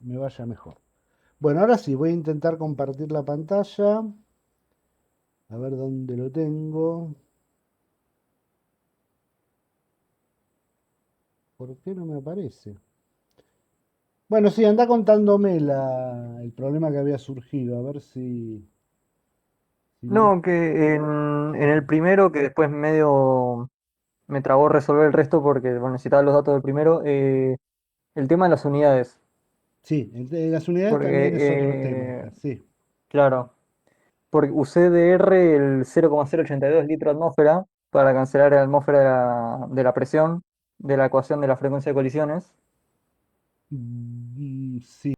me vaya mejor. Bueno, ahora sí, voy a intentar compartir la pantalla. A ver dónde lo tengo. ¿Por qué no me aparece? Bueno, sí, anda contándome el problema que había surgido. A ver si me... No, que en el primero, que después medio me trabó resolver el resto porque bueno, necesitaba los datos del primero, el tema de las unidades. Sí, el de las unidades Porque, también es otro tema acá. Sí. claro, porque usé de R el 0,082 litro atmósfera para cancelar la atmósfera de la presión de la ecuación de la frecuencia de colisiones. Sí.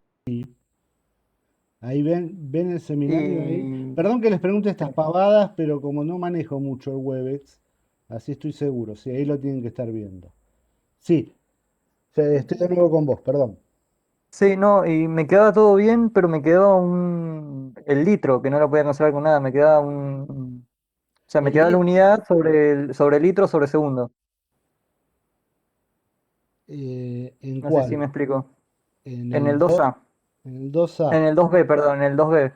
Ahí ven el seminario ahí. Y Perdón que les pregunte sí, estas pavadas, pero como no manejo mucho el Webex, así estoy seguro. Sí, ahí lo tienen que estar viendo. Sí, estoy de nuevo con vos, perdón. sí, no, y me quedaba todo bien, pero me quedaba el litro, que no lo podía cancelar con nada, me quedaba o sea, me El quedaba la li- unidad sobre litro sobre segundo. ¿En No sé si cuál? me explico. En En el el 2A, en el 2A. en el 2B, perdón, en el 2B.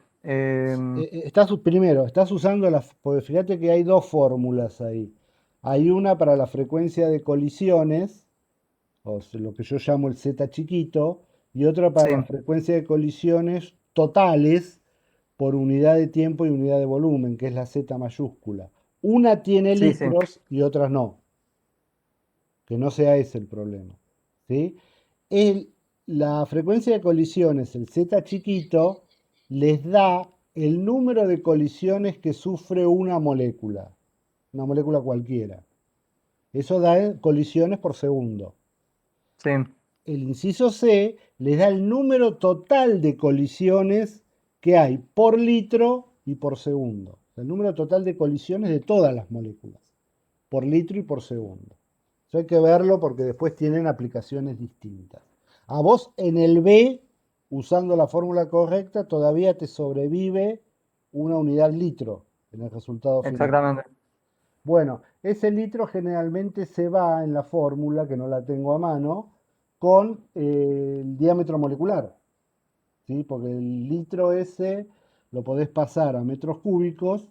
Primero, estás usando porque fíjate que hay dos fórmulas ahí. Hay una para la frecuencia de colisiones, lo que yo llamo el Z chiquito, y otra para Sí. la frecuencia de colisiones totales por unidad de tiempo y unidad de volumen, que es la Z mayúscula. Una tiene Sí, sí. litros y otras no, que no sea ese el problema. ¿Sí? El- la frecuencia de colisiones, el Z chiquito, les da el número de colisiones que sufre una molécula cualquiera. Eso da colisiones por segundo. Sí. El inciso C les da el número total de colisiones que hay por litro y por segundo. El número total de colisiones de todas las moléculas, por litro y por segundo. Eso hay que verlo porque después tienen aplicaciones distintas. A vos en el B, usando la fórmula correcta, todavía te sobrevive una unidad litro en el resultado final. Exactamente. Bueno, ese litro generalmente se va en la fórmula, que no la tengo a mano, con el diámetro molecular, ¿sí? Porque el litro ese lo podés pasar a metros cúbicos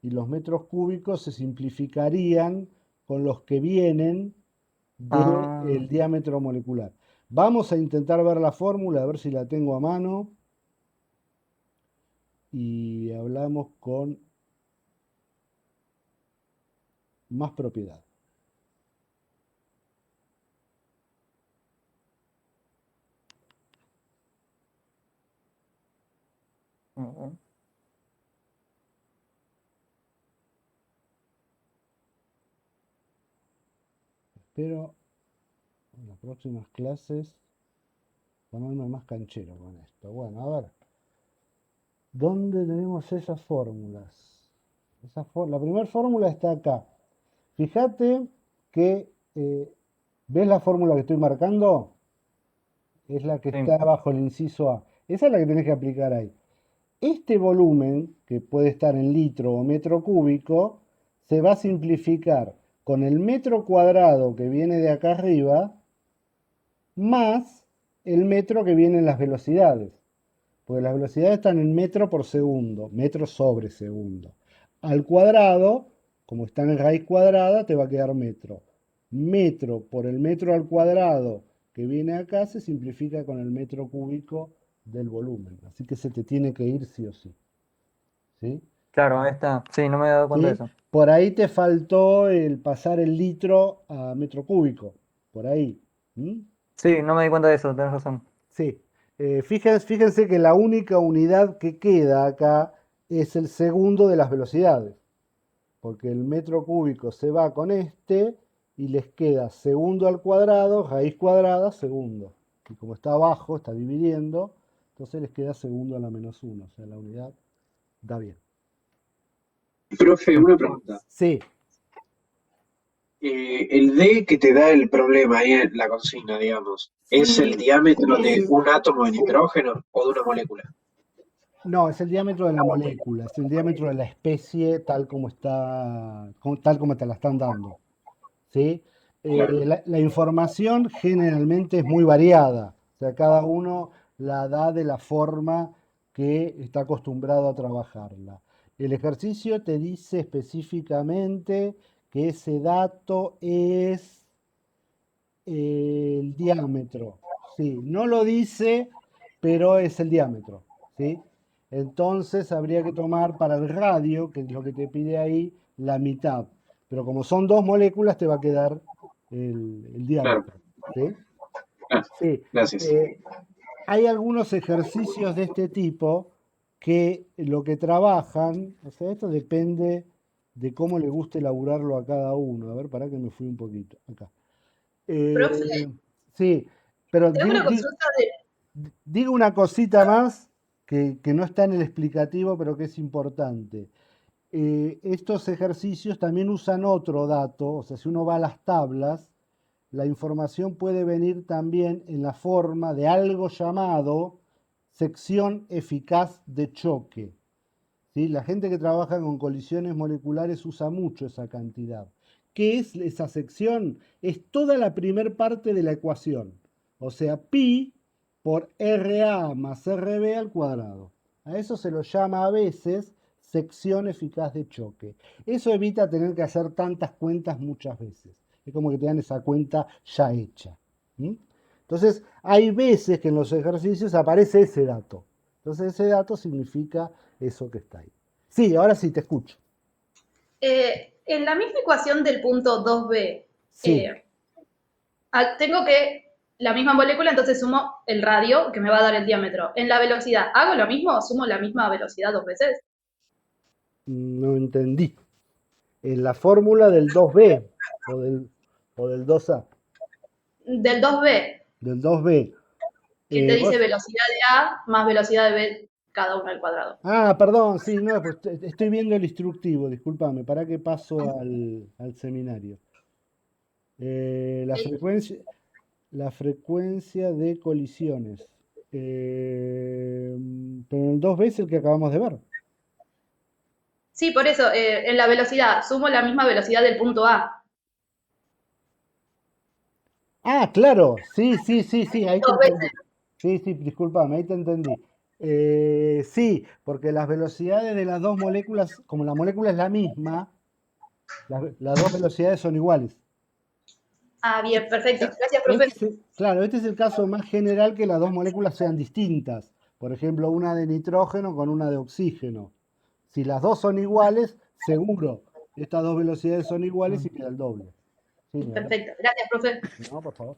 y los metros cúbicos se simplificarían con los que vienen Ah, del diámetro molecular. Vamos a intentar ver la fórmula, a ver si la tengo a mano y hablamos con más propiedad. ujú. Espero en las próximas clases ponerme más canchero con esto. Bueno, a ver, ¿dónde tenemos esas fórmulas? La primera fórmula está acá. Fíjate que, ¿ves la fórmula que estoy marcando? Es la que Sí. está bajo el inciso A. Esa es la que tenés que aplicar ahí. Este volumen, que puede estar en litro o metro cúbico, se va a simplificar con el metro cuadrado que viene de acá arriba, más el metro que viene en las velocidades. Porque las velocidades están en metro por segundo, metro sobre segundo. Al cuadrado, como está en raíz cuadrada, te va a quedar metro. Metro por el metro al cuadrado que viene acá se simplifica con el metro cúbico del volumen. Así que se te tiene que ir sí o sí. ¿Sí? Claro, ahí está. Sí, no me había dado cuenta de ¿Sí? eso. Por ahí te faltó el pasar el litro a metro cúbico. Por ahí. ¿Mm? Sí, no me di cuenta de eso, tenés razón. Sí, fíjense que la única unidad que queda acá es el segundo de las velocidades, porque el metro cúbico se va con este y les queda segundo al cuadrado, raíz cuadrada, segundo. Y como está abajo, está dividiendo, entonces les queda segundo a la menos uno, o sea, la unidad da bien. Profe, una pregunta. Sí, El D que te da el problema ahí en la consigna, digamos, ¿es el sí, diámetro de un átomo de nitrógeno o de una molécula? no, es el diámetro de la molécula, es el diámetro de la especie tal como está, tal como te la están dando. ¿Sí? Claro. La información generalmente es muy variada. O sea, cada uno la da de la forma que está acostumbrado a trabajarla. El ejercicio te dice específicamente que ese dato es el diámetro. Sí, no lo dice, pero es el diámetro. ¿Sí? Entonces habría que tomar para el radio, que es lo que te pide ahí, la mitad. Pero como son dos moléculas, te va a quedar el Claro, diámetro. ¿Sí? claro, Sí. gracias. Eh, hay algunos ejercicios de este tipo que lo que trabajan, o sea, esto depende de cómo le guste elaborarlo a cada uno. A ver, para que me fui un poquito. Acá. Profe, Eh, sí, pero tengo una consulta de... digo una cosita más que no está en el explicativo, pero que es importante. Estos ejercicios también usan otro dato, o sea, si uno va a las tablas, la información puede venir también en la forma de algo llamado sección eficaz de choque. ¿Sí? La gente que trabaja con colisiones moleculares usa mucho esa cantidad. ¿Qué es esa sección? Es toda la primer parte de la ecuación. O sea, pi por RA más RB al cuadrado. A eso se lo llama a veces sección eficaz de choque. Eso evita tener que hacer tantas cuentas muchas veces. Es como que te dan esa cuenta ya hecha. ¿Mm? Entonces, hay veces que en los ejercicios aparece ese dato. Entonces, ese dato significa eso que está ahí. Sí, ahora sí, te escucho. en la misma ecuación del punto 2b, Sí, tengo que la misma molécula, entonces sumo el radio que me va a dar el diámetro. En la velocidad, ¿hago lo mismo? ¿Sumo la misma velocidad dos veces? no entendí. En la fórmula del 2B o del 2A, Del 2b, del 2B. que te dice Vos... velocidad de A más velocidad de B, cada uno al cuadrado. Ah, perdón, sí, no, pues estoy viendo el instructivo, discúlpame, para que paso al seminario. Eh, la Ok. frecuencia, la frecuencia de colisiones. Pero en el 2B es el que acabamos de ver. Sí, por eso, en la velocidad, sumo la misma velocidad del punto A. Ah, claro, sí, sí, sí, sí, ahí te Dos veces. entendí. Sí, sí, discúlpame, ahí te entendí. Sí, porque las velocidades de las dos moléculas, como la molécula es la misma, las dos velocidades son iguales. Ah, bien, perfecto. E- Gracias, profe. claro, este es el caso más general que las dos moléculas sean distintas. Por ejemplo, una de nitrógeno con una de oxígeno. Si las dos son iguales, seguro, estas dos velocidades son iguales y queda el doble. Sí, ni hablar. Perfecto. Gracias, profe. No, por favor.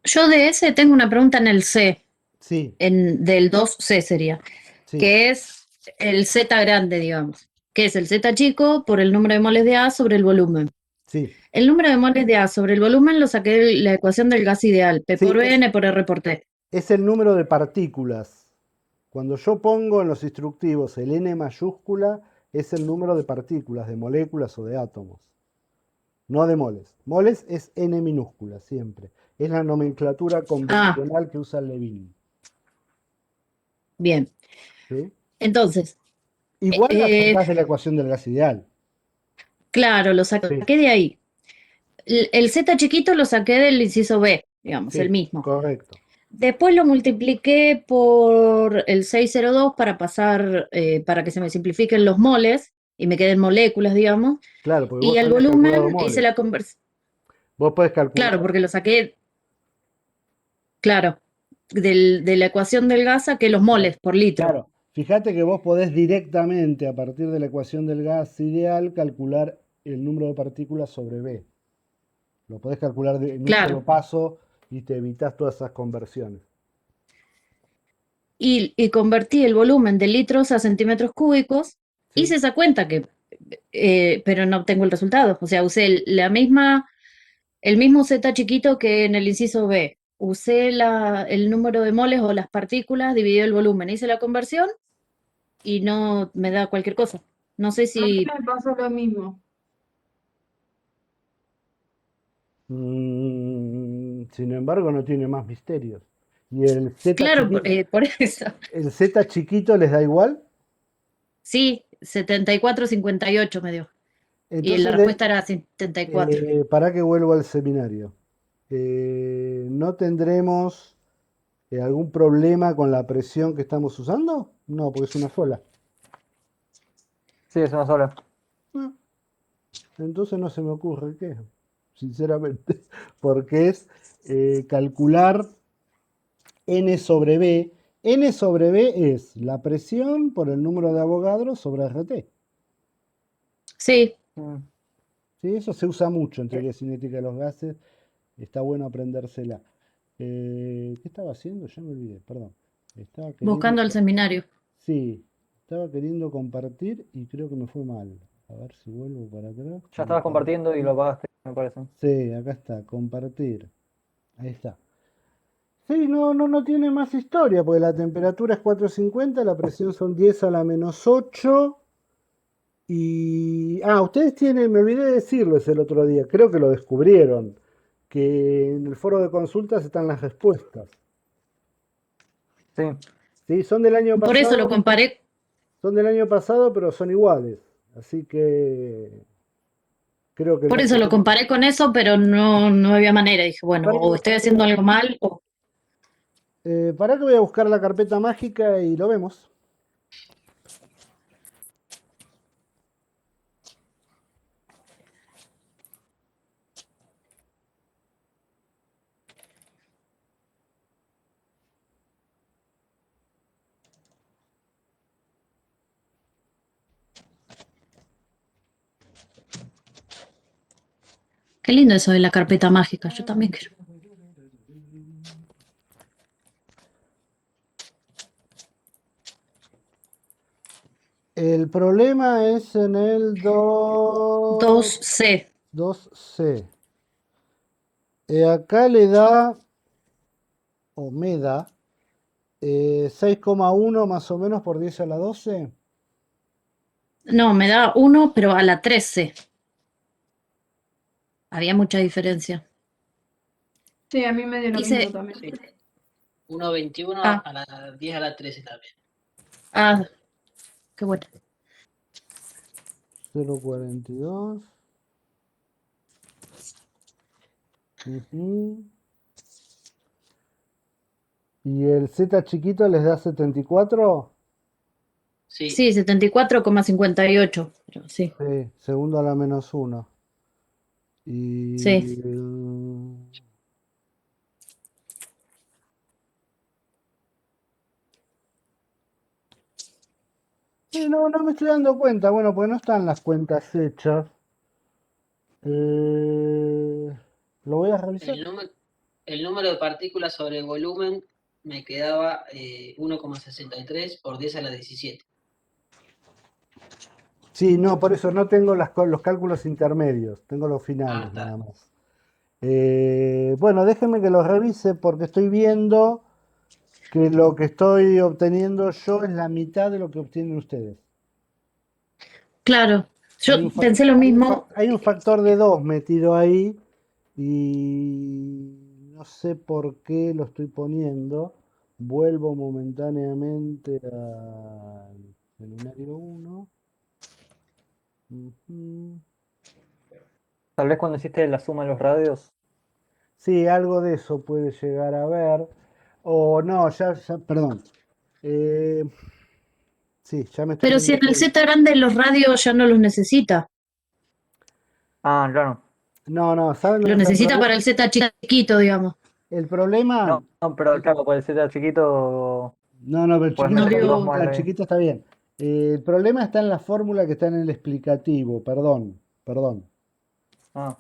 Yo de ese tengo una pregunta en el C, Sí, del 2C sería, sí, que es el Z grande, digamos, que es el Z chico por el número de moles de A sobre el volumen. sí. El número de moles de A sobre el volumen lo saqué de la ecuación del gas ideal, P Sí, por B, N por R por T. es el número de partículas. Cuando yo pongo en los instructivos el N mayúscula, es el número de partículas, de moléculas o de átomos, no de moles. Moles es N minúscula siempre. Es la nomenclatura Ah, convencional que usa Levin. bien. ¿Sí? Entonces, Igual la eh, sacás de la ecuación del gas ideal. claro, lo Sí, saqué de ahí. El Z chiquito lo saqué del inciso B, digamos, el sí, mismo. correcto. Después lo multipliqué por el 602 para pasar, para que se me simplifiquen los moles y me queden moléculas, digamos. Claro, porque Y vos al habías calculado volumen hice moles. la conversión. Vos podés Claro, calcular. porque lo saqué, claro, de la ecuación del gas saqué los moles por litro. Claro, fíjate que vos podés directamente, a partir de la ecuación del gas ideal, calcular el número de partículas sobre B. Lo podés calcular en un solo Claro. paso y te evitas todas esas conversiones. Y convertí el volumen de litros a centímetros cúbicos. ¿Sí? Hice esa cuenta pero no obtengo el resultado. O sea, usé el mismo Z chiquito que en el inciso B. Usé el número de moles o las partículas, dividido el volumen, hice la conversión y no me da cualquier cosa. No sé A mí si, me pasó lo mismo. Sin embargo, no tiene más misterios. ¿Y el Z claro, chiquito, por eso. el Z chiquito les da igual? Sí, 74,58 me dio. Y la Entonces, respuesta era 74. para que vuelvo al seminario. No tendremos ¿Algún problema con la presión que estamos usando? No, porque es una sola. Sí, es una sola. Ah, entonces no se me ocurre qué, sinceramente, porque es calcular N sobre B. N sobre B es la presión por el número de Avogadro sobre RT. Sí, Mm. ¿Sí? Eso se usa mucho en teoría cinética de los gases. Está bueno aprendérsela. ¿Qué estaba haciendo? Ya me olvidé, perdón. Estaba queriendo, buscando el seminario. sí, estaba queriendo compartir y creo que me fue mal. A ver si vuelvo para atrás. Ya estabas compartiendo y lo apagaste, me parece. Sí, acá está, compartir. Ahí está. Sí, no tiene más historia, porque la temperatura es 450, la presión son 10 a la menos 8. Y. Ah, ustedes tienen, me olvidé de decirles el otro día, creo que lo descubrieron, que en el foro de consultas están las respuestas. Sí. Sí, son del año Por eso lo pasado, comparé, pero son iguales. Así que creo que por no eso lo tienen. comparé con eso, pero no había manera. Dije, bueno, Para, o estoy haciendo algo mal, o para que voy a buscar la carpeta mágica y lo vemos. qué lindo eso de la carpeta mágica. Yo también quiero. El problema es en el 2C. 2C. Acá le da, o me da, 6,1 más o menos por 10 a la 12. No, me da 1, pero a la 13. Había mucha diferencia. Sí, a mí me dio lo mismo Hice. también. Sí. 1.21 Ah, a las 10 a las 13 también. ah, qué bueno. 0,42. Ujú. ¿Y el Z chiquito les da 74? Sí, Sí, 74,58. Pero sí, Sí, segundo a la menos 1. Y sí. sí, no me estoy dando cuenta. Bueno, pues no están las cuentas hechas. Lo voy a revisar. el número de partículas sobre el volumen me quedaba 1,63 por 10 a la 17. Sí, no, por eso no tengo los cálculos intermedios, tengo los Ah, finales nada está. más. Bueno, déjenme que lo revise porque estoy viendo que lo que estoy obteniendo yo es la mitad de lo que obtienen ustedes. Claro, Hay yo un, fac- pensé lo mismo. hay un factor de 2 metido ahí y no sé por qué lo estoy poniendo. Vuelvo momentáneamente al seminario 1. Ujú. Tal vez cuando hiciste la suma de los radios. Sí, algo de eso puede llegar a ver. O no, perdón. Eh, sí, ya me estoy Pero si dando en el cuenta. Z grande los radios ya no los necesita. Ah, claro. No, ¿saben dónde Los está el necesita problema? para el Z chiquito, digamos. El problema, No, pero claro, puede ser al chiquito, no, pero puedes No meter dos vio. el muebles. chiquito está bien. El problema está en la fórmula que está en el explicativo, perdón. Ah,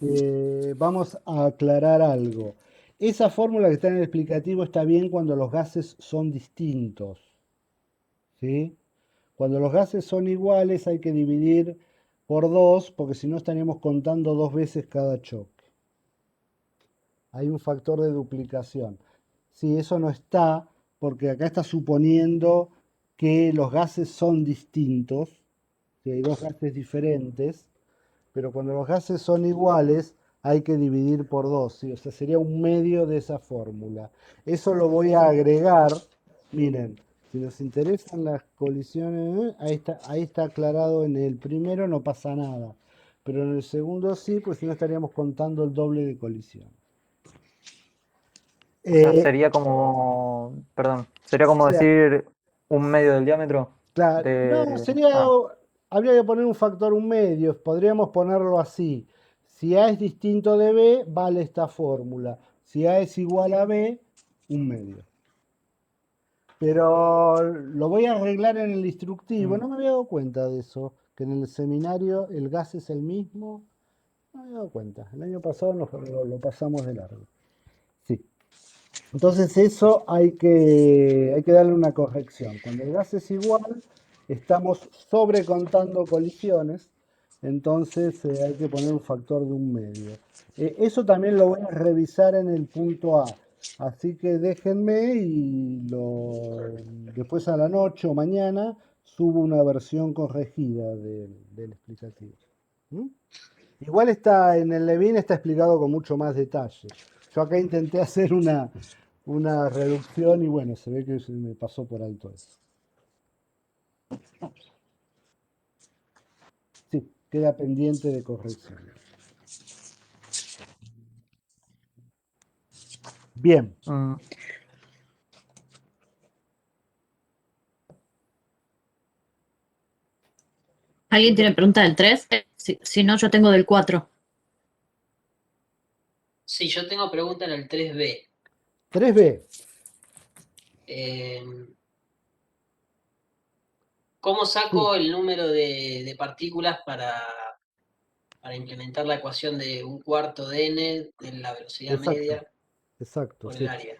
Vamos a aclarar algo. Esa fórmula que está en el explicativo está bien cuando los gases son distintos, ¿sí? Cuando los gases son iguales hay que dividir por 2 porque si no estaríamos contando 2 veces cada choque. Hay un factor de duplicación. Sí, eso no está porque acá está suponiendo que los gases son distintos, que hay dos gases diferentes, pero cuando los gases son iguales hay que dividir por 2, ¿sí? O sea, sería un medio de esa fórmula. Eso lo voy a agregar, miren, si nos interesan las colisiones, ahí está aclarado en el primero, no pasa nada, pero en el segundo sí, pues si no estaríamos contando el doble de colisión. O sea, Eh, sería como, perdón, sería o como sea, decir un medio del diámetro claro, no, de... sería, Ah, habría que poner un factor un medio, podríamos ponerlo así. Si A es distinto de B, vale esta fórmula. Si A es igual a B, un medio. Pero lo voy a arreglar en el instructivo. mm, No me había dado cuenta de eso, que en el seminario el gas es el mismo. No me había dado cuenta. El año pasado lo pasamos de largo. Sí. Entonces eso hay que darle una corrección. Cuando el gas es igual, estamos sobrecontando colisiones, entonces hay que poner un factor de un medio. Eso también lo voy a revisar en el punto A. Así que déjenme y después a la noche o mañana subo una versión corregida del explicativo. ¿Mm? Igual está en el Levin está explicado con mucho más detalle. Yo acá intenté hacer una reducción y bueno, se ve que se me pasó por alto eso. Sí, queda pendiente de corrección. Bien, mm. ¿Alguien tiene pregunta del 3? Si no, yo tengo del 4. Sí, yo tengo pregunta en el 3B. 3B. Eh, ¿Cómo Sí, saco el número de partículas para implementar la ecuación de un cuarto de n de la velocidad exacto, media exacto, por el sí. área?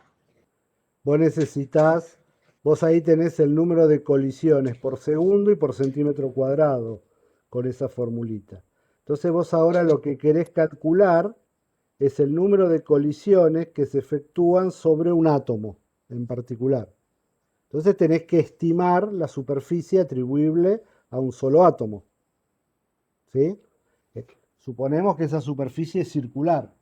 Vos necesitas, vos ahí tenés el número de colisiones por segundo y por centímetro cuadrado con esa formulita. Entonces vos ahora lo que querés calcular es el número de colisiones que se efectúan sobre un átomo en particular. Entonces tenés que estimar la superficie atribuible a un solo átomo. ¿Sí? Suponemos que esa superficie es circular.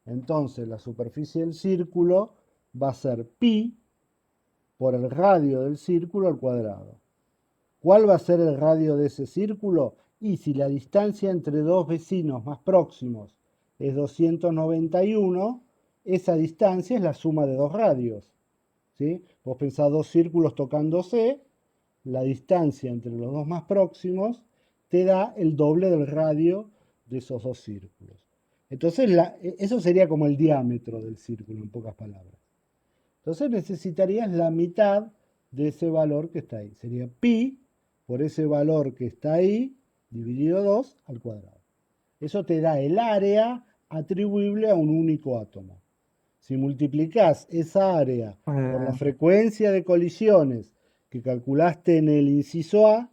Entonces la superficie del círculo va a ser pi por el radio del círculo al cuadrado. ¿Cuál va a ser el radio de ese círculo? Y si la distancia entre dos vecinos más próximos es 291, esa distancia es la suma de dos radios. ¿Sí? Vos pensás dos círculos tocándose, la distancia entre los dos más próximos te da el doble del radio de esos dos círculos. Entonces, eso sería como el diámetro del círculo, en pocas palabras. Entonces necesitarías la mitad de ese valor que está ahí. Sería pi por ese valor que está ahí, dividido 2 al cuadrado. Eso te da el área atribuible a un único átomo. Si multiplicás esa área por la Eh, frecuencia de colisiones que calculaste en el inciso A,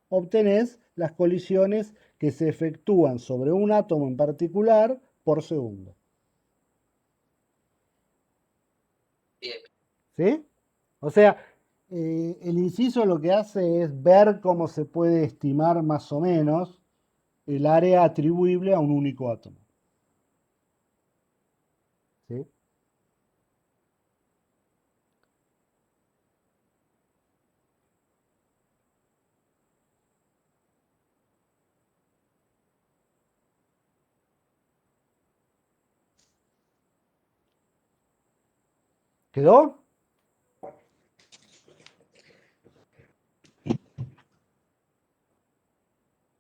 obtenés las colisiones que se efectúan sobre un átomo en particular por segundo. Bien, ¿Sí? O sea, el inciso lo que hace es ver cómo se puede estimar más o menos el área atribuible a un único átomo. ¿Sí? ¿Quedó?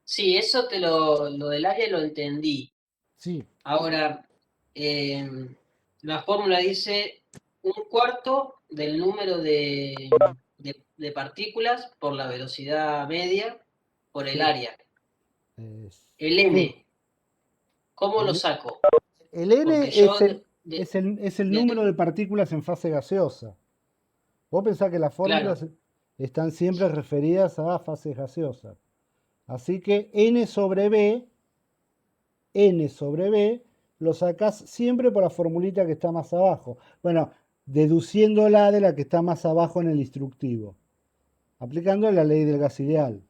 sí, eso lo del área lo entendí. Sí, Ahora, la fórmula dice un cuarto del número de partículas por la velocidad media por el sí. área. eh, El sí. n, ¿cómo lo El, saco? el N Porque yo es el número de partículas en fase gaseosa. Vos pensás que las claro, fórmulas están siempre referidas a fases gaseosas. Así que N sobre B, lo sacás siempre por la formulita que está más abajo. Bueno, deduciéndola de la que está más abajo en el instructivo. Aplicando la ley del gas ideal.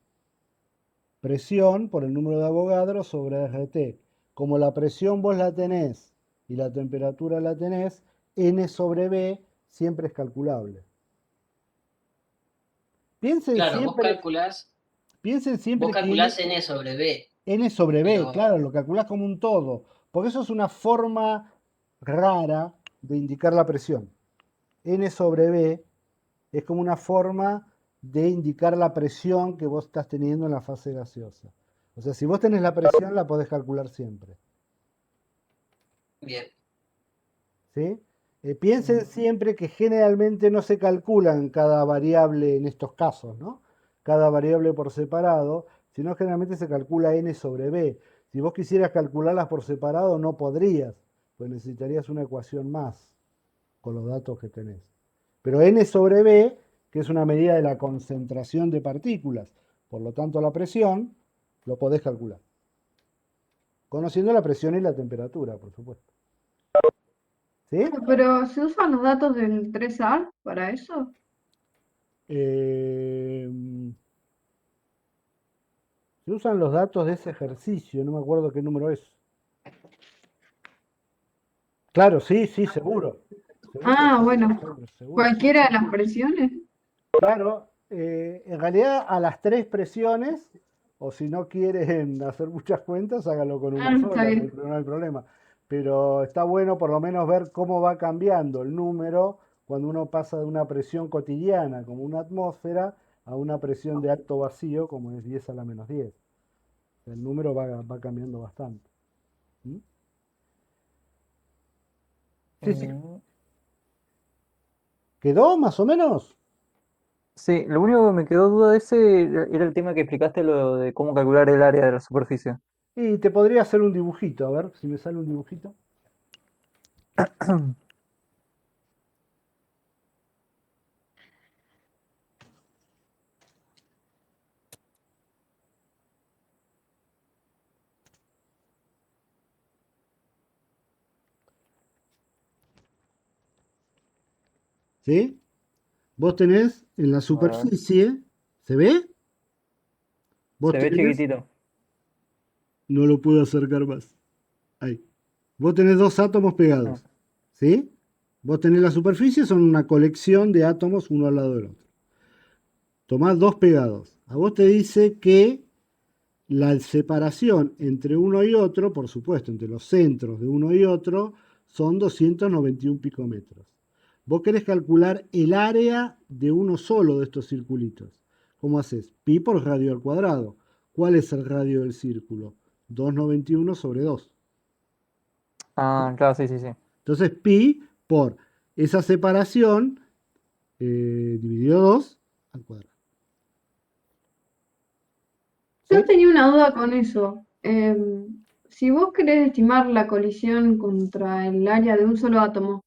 Presión por el número de Avogadro sobre RT. Como la presión vos la tenés y la temperatura la tenés, N sobre B siempre es calculable. Piensen claro, siempre, piensen vos siempre que calculás n sobre b, N sobre B, pero claro, lo calculás como un todo. Porque eso es una forma rara de indicar la presión. N sobre B es como una forma de indicar la presión que vos estás teniendo en la fase gaseosa. O sea, si vos tenés la presión, la podés calcular siempre. Bien. ¿Sí? Piensen siempre que generalmente no se calculan cada variable en estos casos, ¿no? Cada variable por separado, sino generalmente se calcula N sobre B. Si vos quisieras calcularlas por separado, no podrías, pues necesitarías una ecuación más con los datos que tenés. Pero N sobre B, que es una medida de la concentración de partículas, por lo tanto la presión, lo podés calcular. Conociendo la presión y la temperatura, por supuesto. ¿Sí? Pero ¿se usan los datos del 3A para eso? Se usan los datos de ese ejercicio, no me acuerdo qué número es. Claro, sí, seguro. Ah, bueno. Seguro. ¿Cualquiera de las presiones? Claro, en realidad a las 3 presiones, o si no quieren hacer muchas cuentas, háganlo con una Está sola, bien. no hay problema. Pero está bueno por lo menos ver cómo va cambiando el número cuando uno pasa de una presión cotidiana, como una atmósfera, a una presión de alto vacío, como es 10 a la menos 10. El número va cambiando bastante. ¿Mm? Sí. ¿Quedó más o menos? Sí, lo único que me quedó duda de ese era el tema que explicaste, lo de cómo calcular el área de la superficie. Y te podría hacer un dibujito, a ver si me sale un dibujito. ¿Sí? Vos tenés en la superficie, ¿se ve? Vos Se ve tenés, chiquitito. no lo puedo acercar más. Ahí. Vos tenés dos átomos pegados, ¿sí? Vos tenés la superficie, son una colección de átomos uno al lado del otro. Tomás dos pegados. A vos te dice que la separación entre uno y otro, por supuesto, entre los centros de uno y otro, son 291 picómetros. Vos querés calcular el área de uno solo de estos circulitos. ¿Cómo haces? Pi por radio al cuadrado. ¿Cuál es el radio del círculo? 291 sobre 2. Ah, claro, sí. Entonces pi por esa separación dividido 2 al cuadrado. Yo ¿Sí? tenía una duda con eso. Si vos querés estimar la colisión contra el área de un solo átomo,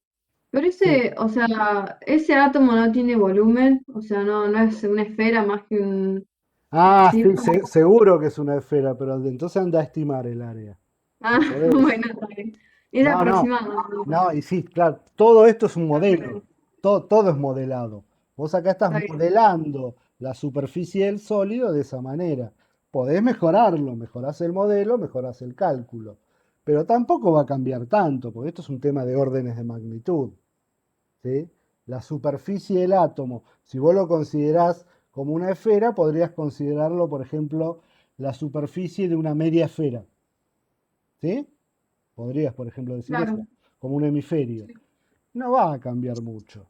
pero ese, o sea, ese átomo no tiene volumen, o sea, no es una esfera más que un Ah, sí, círculo. seguro que es una esfera, pero entonces anda a estimar el área. Ah, No podés. bueno, está bien. Es No. aproximado. No, y sí, claro, todo esto es un modelo, todo es modelado. Vos acá estás Está bien. modelando la superficie del sólido de esa manera. Podés mejorarlo, mejorás el modelo, mejorás el cálculo, pero tampoco va a cambiar tanto, porque esto es un tema de órdenes de magnitud. ¿Sí? La superficie del átomo, si vos lo considerás como una esfera, podrías considerarlo, por ejemplo, la superficie de una media esfera. ¿Sí? Podrías, por ejemplo, decir Claro. eso, como un hemisferio. No va a cambiar mucho.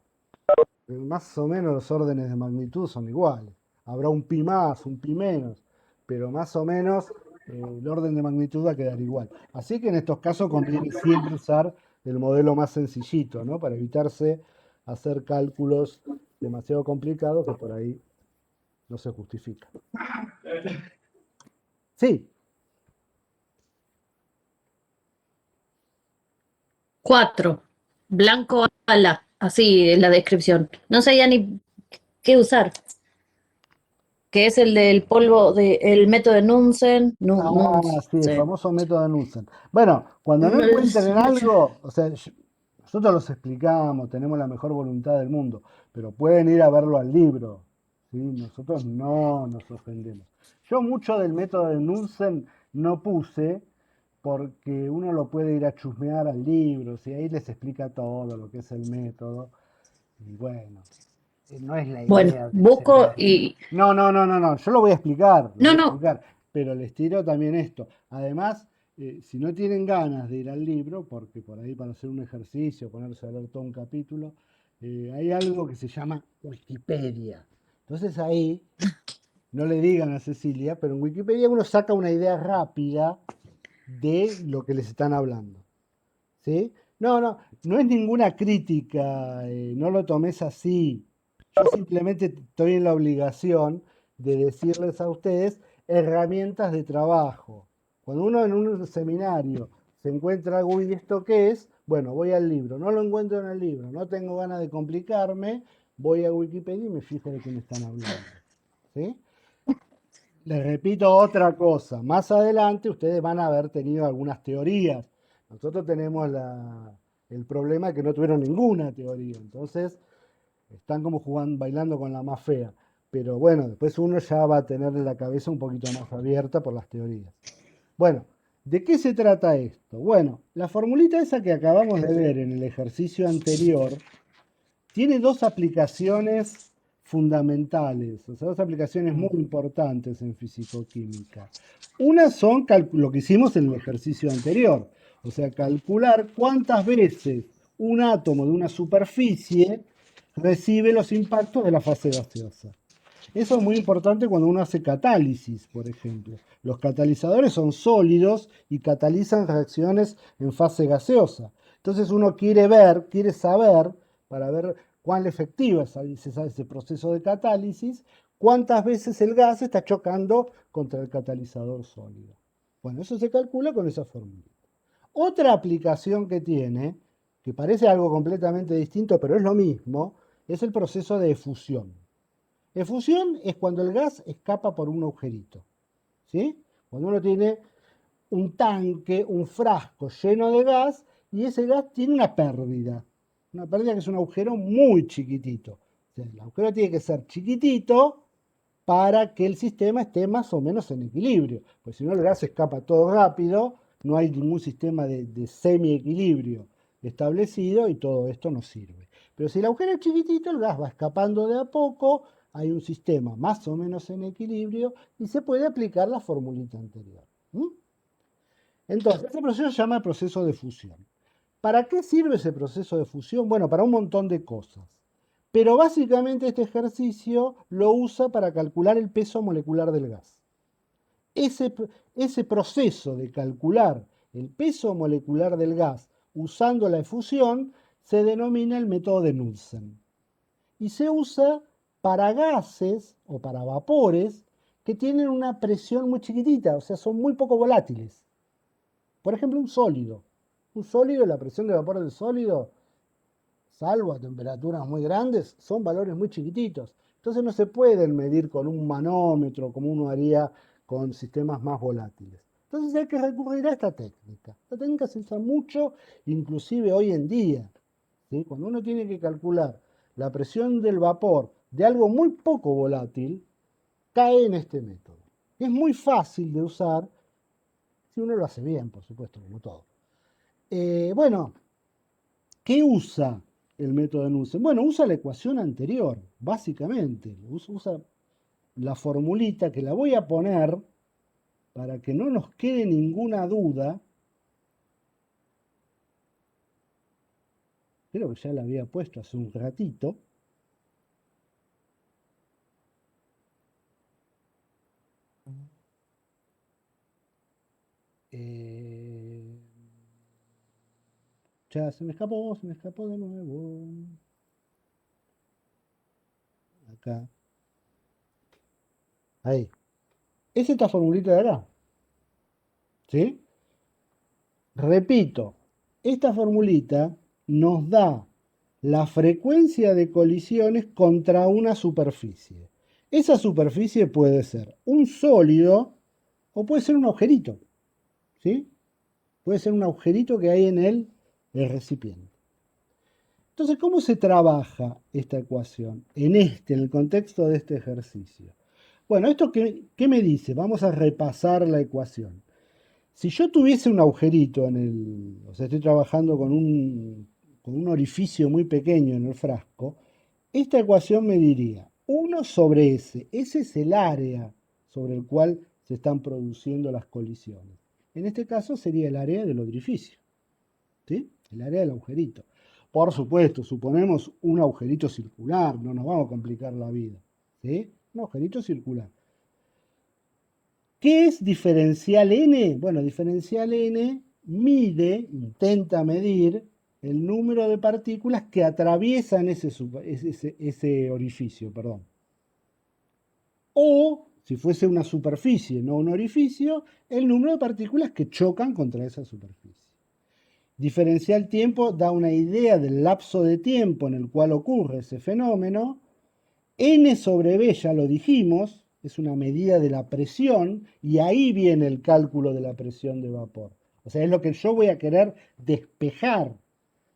Más o menos los órdenes de magnitud son iguales. Habrá un pi más, un pi menos, pero más o menos el orden de magnitud va a quedar igual. Así que en estos casos conviene siempre usar el modelo más sencillito, ¿no? Para evitarse hacer cálculos demasiado complicados que por ahí no se justifican. Sí, 4. Blanco ala, así es la descripción. No sabía ni qué usar. Que es el del polvo, el método de Bunsen. sí, el famoso método de Knudsen. Bueno, cuando no encuentren algo, o sea, nosotros los explicamos, tenemos la mejor voluntad del mundo, pero pueden ir a verlo al libro, ¿sí? Nosotros no nos ofendemos. Yo mucho del método de Knudsen no puse porque uno lo puede ir a chusmear al libro, ¿sí? Ahí les explica todo lo que es el método. Y bueno, no es la Bueno, idea de busco enseñar. y. No, yo lo voy a explicar, No. pero les tiro también esto. Además, si no tienen ganas de ir al libro, porque por ahí para hacer un ejercicio, ponerse a leer todo un capítulo, hay algo que se llama Wikipedia. Entonces ahí, no le digan a Cecilia, pero en Wikipedia uno saca una idea rápida de lo que les están hablando. ¿Sí? No es ninguna crítica, no lo tomes así. Yo simplemente estoy en la obligación de decirles a ustedes herramientas de trabajo. Cuando uno en un seminario se encuentra algo y esto qué es, bueno, voy al libro, no lo encuentro en el libro, no tengo ganas de complicarme, voy a Wikipedia y me fijo de qué me están hablando. ¿Sí? Les repito otra cosa, más adelante ustedes van a haber tenido algunas teorías. Nosotros tenemos el problema de que no tuvieron ninguna teoría, entonces están como jugando, bailando con la más fea. Pero bueno, después uno ya va a tener la cabeza un poquito más abierta por las teorías. Bueno, ¿de qué se trata esto? Bueno, la formulita esa que acabamos de ver en el ejercicio anterior tiene dos aplicaciones fundamentales, o sea, dos aplicaciones muy importantes en fisicoquímica. Una son lo que hicimos en el ejercicio anterior, o sea, calcular cuántas veces un átomo de una superficie recibe los impactos de la fase gaseosa. Eso es muy importante cuando uno hace catálisis, por ejemplo. Los catalizadores son sólidos y catalizan reacciones en fase gaseosa. Entonces uno quiere saber, para ver cuán efectiva es ese proceso de catálisis, cuántas veces el gas está chocando contra el catalizador sólido. Bueno, eso se calcula con esa fórmula. Otra aplicación que tiene, que parece algo completamente distinto, pero es lo mismo, es el proceso de efusión. Efusión es cuando el gas escapa por un agujerito. ¿Sí? Cuando uno tiene un tanque, un frasco lleno de gas, y ese gas tiene una pérdida que es un agujero muy chiquitito. O sea, el agujero tiene que ser chiquitito para que el sistema esté más o menos en equilibrio. Pues si no, el gas escapa todo rápido, no hay ningún sistema de semi-equilibrio establecido y todo esto no sirve. Pero si el agujero es chiquitito, el gas va escapando de a poco, hay un sistema más o menos en equilibrio y se puede aplicar la formulita anterior. Entonces, ese proceso se llama el proceso de fusión. ¿Para qué sirve ese proceso de fusión? Bueno, para un montón de cosas. Pero básicamente este ejercicio lo usa para calcular el peso molecular del gas. Ese proceso de calcular el peso molecular del gas usando la efusión se denomina el método de Knudsen. Y se usa para gases o para vapores que tienen una presión muy chiquitita, o sea, son muy poco volátiles. Por ejemplo, un sólido. Un sólido, la presión de vapor del sólido, salvo a temperaturas muy grandes, son valores muy chiquititos. Entonces no se pueden medir con un manómetro como uno haría con sistemas más volátiles. Entonces hay que recurrir a esta técnica. Esta técnica se usa mucho, inclusive hoy en día. ¿Sí? Cuando uno tiene que calcular la presión del vapor de algo muy poco volátil, cae en este método. Es muy fácil de usar si uno lo hace bien, por supuesto, como todo. Bueno, ¿qué usa el método de Knudsen? Bueno, usa la ecuación anterior, básicamente. Usa la formulita que la voy a poner para que no nos quede ninguna duda. Creo que ya la había puesto hace un ratito. Ya se me escapó de nuevo. Acá. Ahí. Es esta formulita de acá. ¿Sí? Repito, esta formulita nos da la frecuencia de colisiones contra una superficie. Esa superficie puede ser un sólido o puede ser un agujerito. ¿Sí? Puede ser un agujerito que hay en el recipiente. Entonces, ¿cómo se trabaja esta ecuación en el contexto de este ejercicio? Bueno, ¿esto qué me dice? Vamos a repasar la ecuación. Si yo tuviese un agujerito o sea, estoy trabajando con un orificio muy pequeño en el frasco, esta ecuación me diría 1 sobre S. Ese es el área sobre el cual se están produciendo las colisiones. En este caso sería el área del orificio, ¿sí? El área del agujerito. Por supuesto, suponemos un agujerito circular, no nos vamos a complicar la vida, ¿sí? Un agujerito circular. ¿Qué es diferencial n? Bueno, diferencial n mide, intenta medir el número de partículas que atraviesan ese orificio, perdón. O, si fuese una superficie, no un orificio, el número de partículas que chocan contra esa superficie. Diferencial tiempo da una idea del lapso de tiempo en el cual ocurre ese fenómeno. N sobre B, ya lo dijimos, es una medida de la presión y ahí viene el cálculo de la presión de vapor. O sea, es lo que yo voy a querer despejar.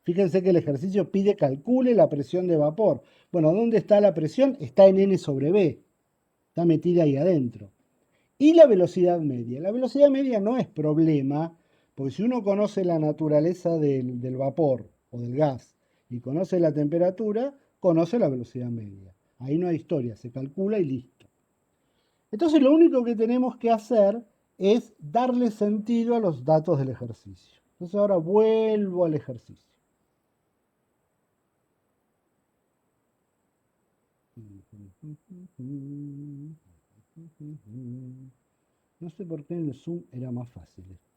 Fíjense que el ejercicio pide calcule la presión de vapor. Bueno, ¿dónde está la presión? Está en N sobre B. Está metida ahí adentro. Y la velocidad media. La velocidad media no es problema, porque si uno conoce la naturaleza del vapor o del gas y conoce la temperatura, conoce la velocidad media. Ahí no hay historia, se calcula y listo. Entonces lo único que tenemos que hacer es darle sentido a los datos del ejercicio. Entonces ahora vuelvo al ejercicio. No sé por qué en el Zoom era más fácil esto.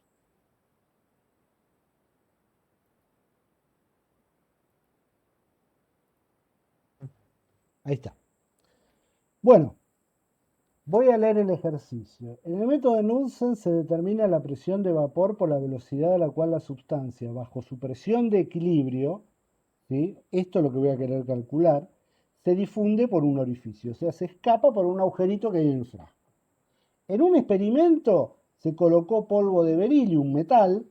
Ahí está. Bueno, voy a leer el ejercicio. En el método de Knudsen se determina la presión de vapor por la velocidad a la cual la sustancia, bajo su presión de equilibrio, ¿sí? Esto es lo que voy a querer calcular, se difunde por un orificio, o sea, se escapa por un agujerito que hay en el frasco. En un experimento se colocó polvo de berilio, un metal,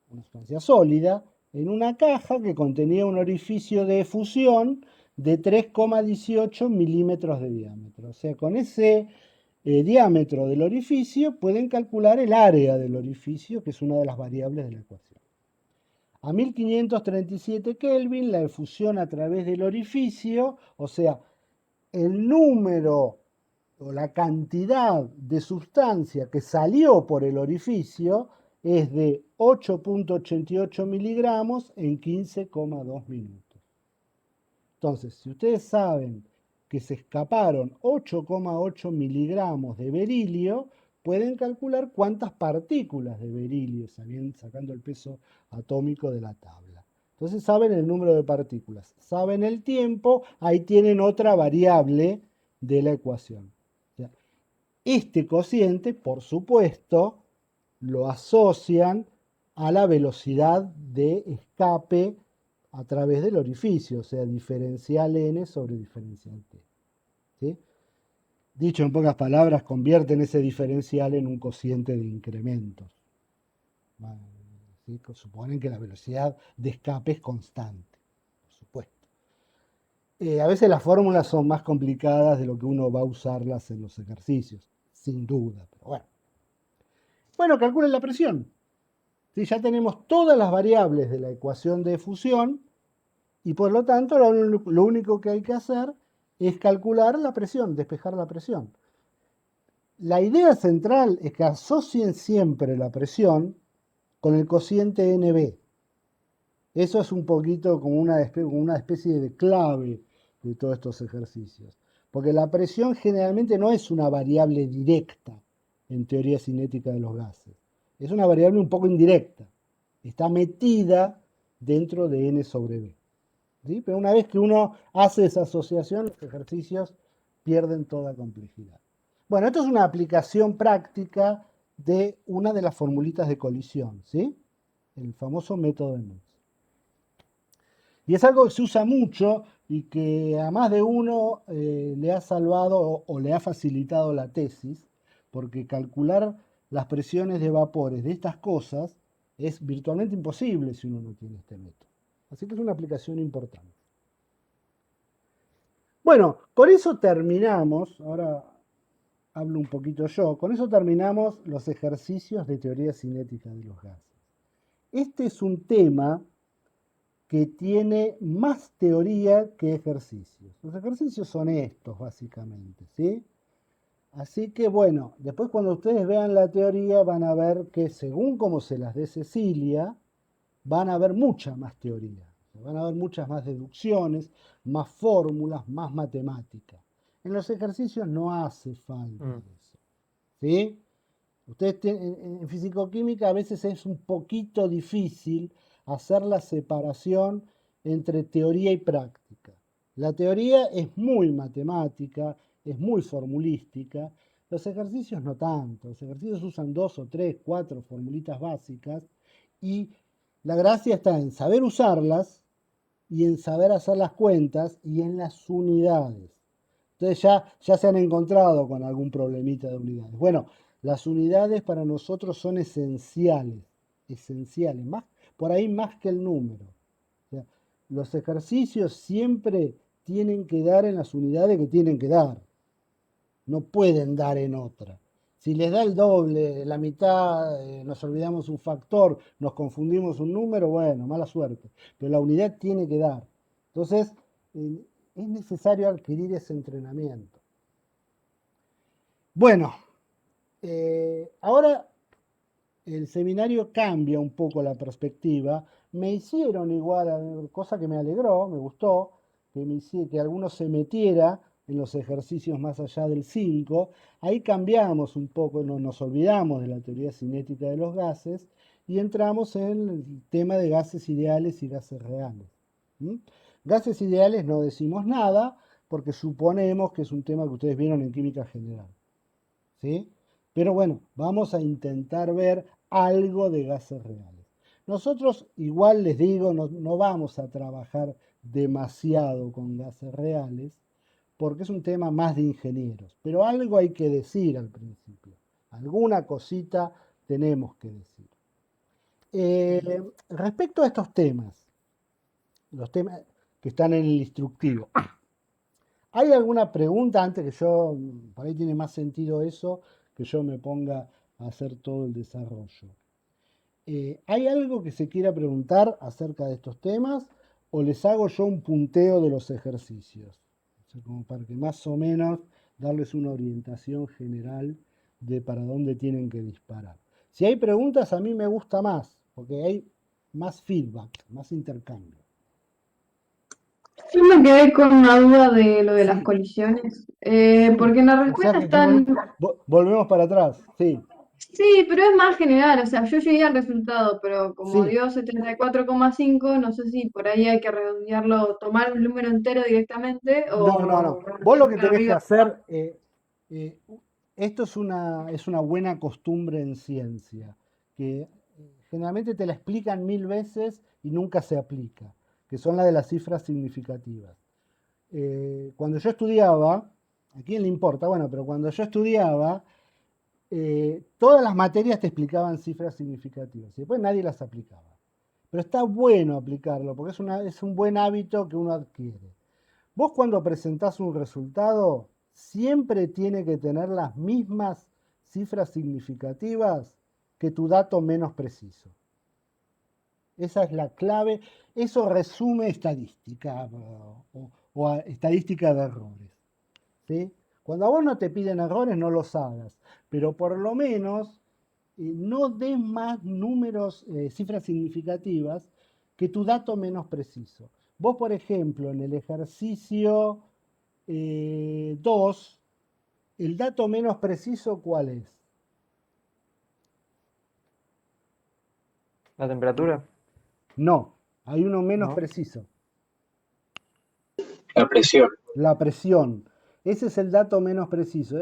una sustancia sólida, en una caja que contenía un orificio de efusión de 3,18 milímetros de diámetro. O sea, con ese diámetro del orificio pueden calcular el área del orificio, que es una de las variables de la ecuación. A 1537 Kelvin, la efusión a través del orificio, o sea, el número o la cantidad de sustancia que salió por el orificio es de 8,88 miligramos en 15,2 minutos. Entonces, si ustedes saben que se escaparon 8,8 miligramos de berilio, pueden calcular cuántas partículas de berilio salían sacando el peso atómico de la tabla. Entonces saben el número de partículas, saben el tiempo, ahí tienen otra variable de la ecuación. Este cociente, por supuesto, lo asocian a la velocidad de escape a través del orificio, o sea, diferencial n sobre diferencial t. ¿Sí? Dicho en pocas palabras, convierten ese diferencial en un cociente de incrementos. ¿Sí? Suponen que la velocidad de escape es constante, por supuesto. A veces las fórmulas son más complicadas de lo que uno va a usarlas en los ejercicios, sin duda, pero bueno. Bueno, calculen la presión. ¿Sí? Ya tenemos todas las variables de la ecuación de fusión y por lo tanto lo único que hay que hacer es calcular la presión, despejar la presión. La idea central es que asocien siempre la presión con el cociente NB. Eso es un poquito como una especie de clave de todos estos ejercicios. Porque la presión generalmente no es una variable directa en teoría cinética de los gases. Es una variable un poco indirecta. Está metida dentro de N sobre B. ¿Sí? Pero una vez que uno hace esa asociación, los ejercicios pierden toda complejidad. Bueno, esto es una aplicación práctica de una de las formulitas de colisión, ¿sí? El famoso método de Knudsen. Y es algo que se usa mucho y que a más de uno le ha salvado o le ha facilitado la tesis, porque calcular las presiones de vapores de estas cosas es virtualmente imposible si uno no tiene este método. Así que es una aplicación importante. Bueno, con eso terminamos, ahora hablo un poquito yo, con eso terminamos los ejercicios de teoría cinética de los gases. Este es un tema que tiene más teoría que ejercicios. Los ejercicios son estos, básicamente, ¿sí? Así que bueno, después cuando ustedes vean la teoría van a ver que según como se las dé Cecilia, van a haber mucha más teoría, van a haber muchas más deducciones, más fórmulas, más matemáticas. En los ejercicios no hace falta Mm. eso, ¿sí? Ustedes en fisicoquímica a veces es un poquito difícil hacer la separación entre teoría y práctica. La teoría es muy matemática, es muy formulística. Los ejercicios no tanto. Los ejercicios usan 2 o 3, 4 formulitas básicas y la gracia está en saber usarlas y en saber hacer las cuentas y en las unidades. Entonces ya se han encontrado con algún problemita de unidades. Bueno, las unidades para nosotros son esenciales, esenciales, más, por ahí más que el número. O sea, los ejercicios siempre tienen que dar en las unidades que tienen que dar. No pueden dar en otra. Si les da el doble, la mitad, nos olvidamos un factor, nos confundimos un número, bueno, mala suerte. Pero la unidad tiene que dar. Entonces, es necesario adquirir ese entrenamiento. Bueno, ahora el seminario cambia un poco la perspectiva. Me hicieron igual, cosa que me alegró, me gustó, que algunos se metiera en los ejercicios más allá del 5. Ahí cambiamos un poco, no nos olvidamos de la teoría cinética de los gases y entramos en el tema de gases ideales y gases reales. ¿Mm? Gases ideales no decimos nada porque suponemos que es un tema que ustedes vieron en química general. ¿Sí? Pero bueno, vamos a intentar ver algo de gases reales. Nosotros, igual les digo, no vamos a trabajar demasiado con gases reales porque es un tema más de ingenieros. Pero algo hay que decir al principio. Alguna cosita tenemos que decir. Respecto a estos temas, los temas que están en el instructivo, ¿hay alguna pregunta antes que yo, por ahí tiene más sentido eso, que yo me ponga a hacer todo el desarrollo? ¿Hay algo que se quiera preguntar acerca de estos temas o les hago yo un punteo de los ejercicios? O sea, como para que más o menos darles una orientación general de para dónde tienen que disparar. Si hay preguntas, a mí me gusta más, porque hay más feedback, más intercambio. Yo me quedé con una duda de lo de las Sí, colisiones, sí. porque en la O sea respuesta que están, volvemos para atrás, sí. sí, pero es más general, o sea, yo llegué al resultado, pero como Sí, dio 74,5, no sé si por ahí hay que redondearlo, tomar un número entero directamente no. o Vos lo redondear que para tenés que arriba. hacer, eh, esto es una buena costumbre en ciencia, que generalmente te la explican 1000 veces y nunca se aplica, que son las de las cifras significativas. Cuando yo estudiaba, ¿a quién le importa? Bueno, pero cuando yo estudiaba, todas las materias te explicaban cifras significativas y después nadie las aplicaba. Pero está bueno aplicarlo porque es un buen hábito que uno adquiere. Vos cuando presentás un resultado, siempre tiene que tener las mismas cifras significativas que tu dato menos preciso. Esa es la clave. Eso resume estadística o estadística de errores. ¿Sí? Cuando a vos no te piden errores, no los hagas. Pero por lo menos no des más números, cifras significativas que tu dato menos preciso. Vos, por ejemplo, en el ejercicio 2, el dato menos preciso, ¿cuál es? ¿La temperatura? No, hay uno menos ¿No? preciso. La presión. La presión. Ese es el dato menos preciso.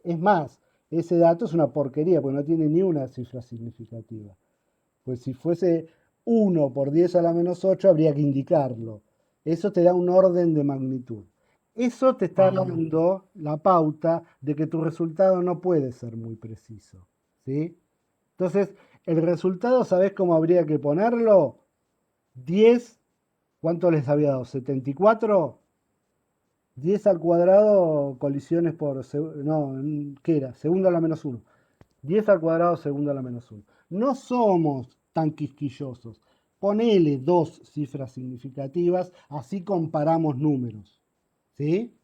Es más, ese dato es una porquería porque no tiene ni una cifra significativa. Pues si fuese 1 por 10 a la menos 8, habría que indicarlo. Eso te da un orden de magnitud. Eso te está dando la pauta de que tu resultado no puede ser muy preciso. ¿Sí? Entonces, el resultado, ¿sabés cómo habría que ponerlo? 10, ¿cuánto les había dado? 74. 10 al cuadrado, colisiones por... No, ¿qué era? Segundo a la menos 1. 10 al cuadrado, segundo a la menos 1. No somos tan quisquillosos. Ponele 2 cifras significativas, así comparamos números. ¿Sí?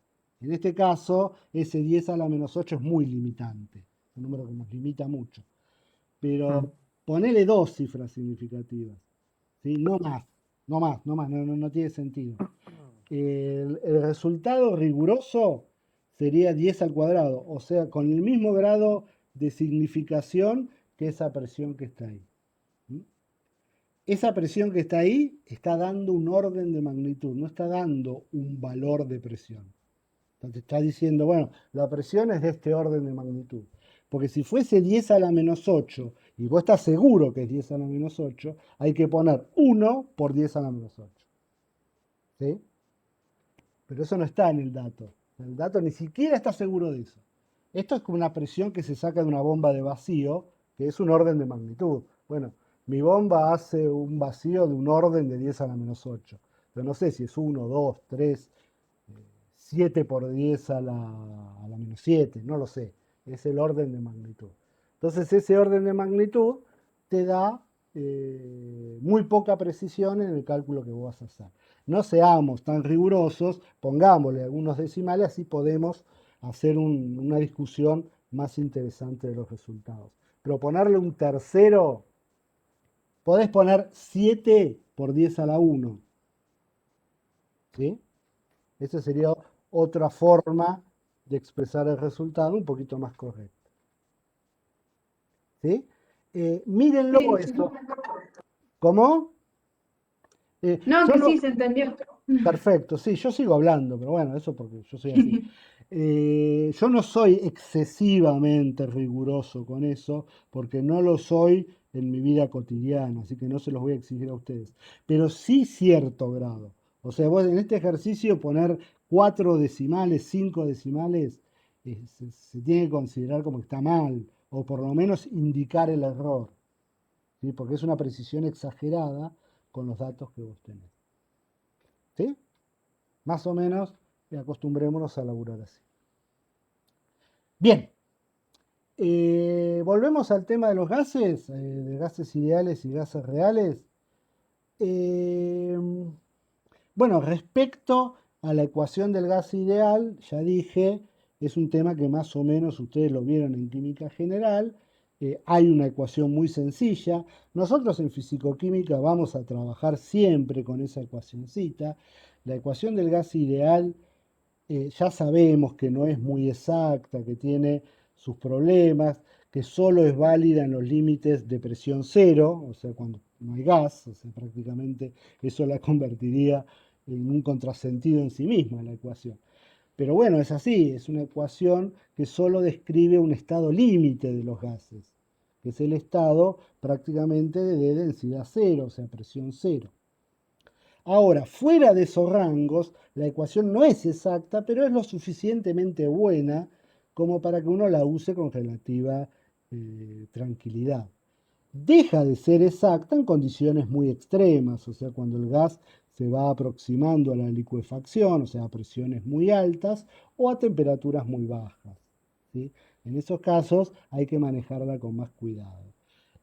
En este caso, ese 10 a la menos 8 es muy limitante, es un número que nos limita mucho. Pero ponele 2 cifras significativas, ¿sí? No más, no tiene sentido. El resultado riguroso sería 10 al cuadrado, o sea, con el mismo grado de significación que esa presión que está ahí. Esa presión que está ahí está dando un orden de magnitud, no está dando un valor de presión. Entonces está diciendo, bueno, la presión es de este orden de magnitud. Porque si fuese 10 a la menos 8, y vos estás seguro que es 10 a la menos 8, hay que poner 1 por 10 a la menos 8. ¿Sí? Pero eso no está en el dato. El dato ni siquiera está seguro de eso. Esto es como una presión que se saca de una bomba de vacío, que es un orden de magnitud. Bueno, mi bomba hace un vacío de un orden de 10 a la menos 8. Pero no sé si es 1, 2, 3, 7 por 10 a la menos 7, no lo sé. Es el orden de magnitud. Entonces ese orden de magnitud te da muy poca precisión en el cálculo que vos vas a hacer. No seamos tan rigurosos, pongámosle algunos decimales, así podemos hacer una discusión más interesante de los resultados. Pero ponerle un tercero, podés poner 7 por 10 a la 1. ¿Sí? Esa sería otra forma de expresar el resultado un poquito más correcta. ¿Sí? Mírenlo Sí, esto. ¿Cómo? no, yo que no- sí, se entendió. Perfecto, sí, yo sigo hablando, pero bueno, eso porque yo soy así. Yo no soy excesivamente riguroso con eso, porque no lo soy en mi vida cotidiana, así que no se los voy a exigir a ustedes. Pero sí cierto grado. O sea, vos en este ejercicio poner 4 decimales, 5 decimales, se tiene que considerar como que está mal, o por lo menos indicar el error, ¿sí? Porque es una precisión exagerada con los datos que vos tenés. ¿Sí? Más o menos acostumbrémonos a laburar así. Bien, volvemos al tema de los gases, de gases ideales y gases reales. Bueno, respecto a la ecuación del gas ideal, ya dije, es un tema que más o menos ustedes lo vieron en química general. Hay una ecuación muy sencilla. Nosotros en fisicoquímica vamos a trabajar siempre con esa ecuacioncita. La ecuación del gas ideal ya sabemos que no es muy exacta, que tiene sus problemas, que solo es válida en los límites de presión cero, o sea, cuando no hay gas, o sea, prácticamente eso la convertiría en un contrasentido en sí misma la ecuación. Pero bueno, es así, es una ecuación que solo describe un estado límite de los gases, que es el estado prácticamente de densidad cero, o sea, presión cero. Ahora, fuera de esos rangos, la ecuación no es exacta, pero es lo suficientemente buena como para que uno la use con relativa tranquilidad. Deja de ser exacta en condiciones muy extremas, o sea, cuando el gas se va aproximando a la licuefacción, o sea, a presiones muy altas o a temperaturas muy bajas, ¿sí? En esos casos hay que manejarla con más cuidado.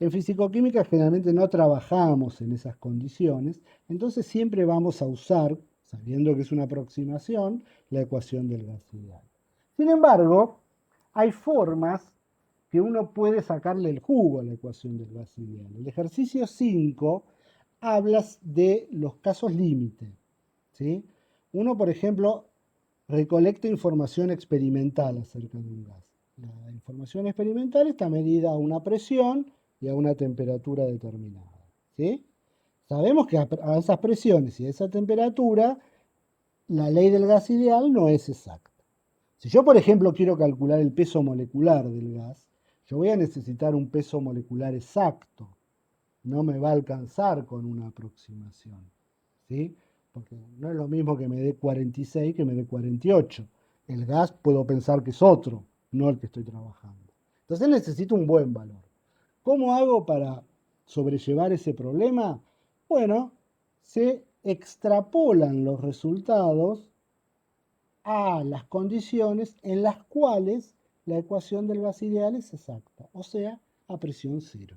En fisicoquímica generalmente no trabajamos en esas condiciones, entonces siempre vamos a usar, sabiendo que es una aproximación, la ecuación del gas ideal. Sin embargo, hay formas que uno puede sacarle el jugo a la ecuación del gas ideal. El ejercicio 5 habla de los casos límite, ¿sí? Uno, por ejemplo, recolecta información experimental acerca de un gas. La información experimental está medida a una presión y a una temperatura determinada, ¿sí? Sabemos que a esas presiones y a esa temperatura la ley del gas ideal no es exacta. Si yo, por ejemplo, quiero calcular el peso molecular del gas, yo voy a necesitar un peso molecular exacto. No me va a alcanzar con una aproximación, ¿sí? Porque no es lo mismo que me dé 46 que me dé 48. El gas puedo pensar que es otro, no el que estoy trabajando. Entonces necesito un buen valor. ¿Cómo hago para sobrellevar ese problema? Bueno, se extrapolan los resultados a las condiciones en las cuales la ecuación del gas ideal es exacta, o sea, a presión cero.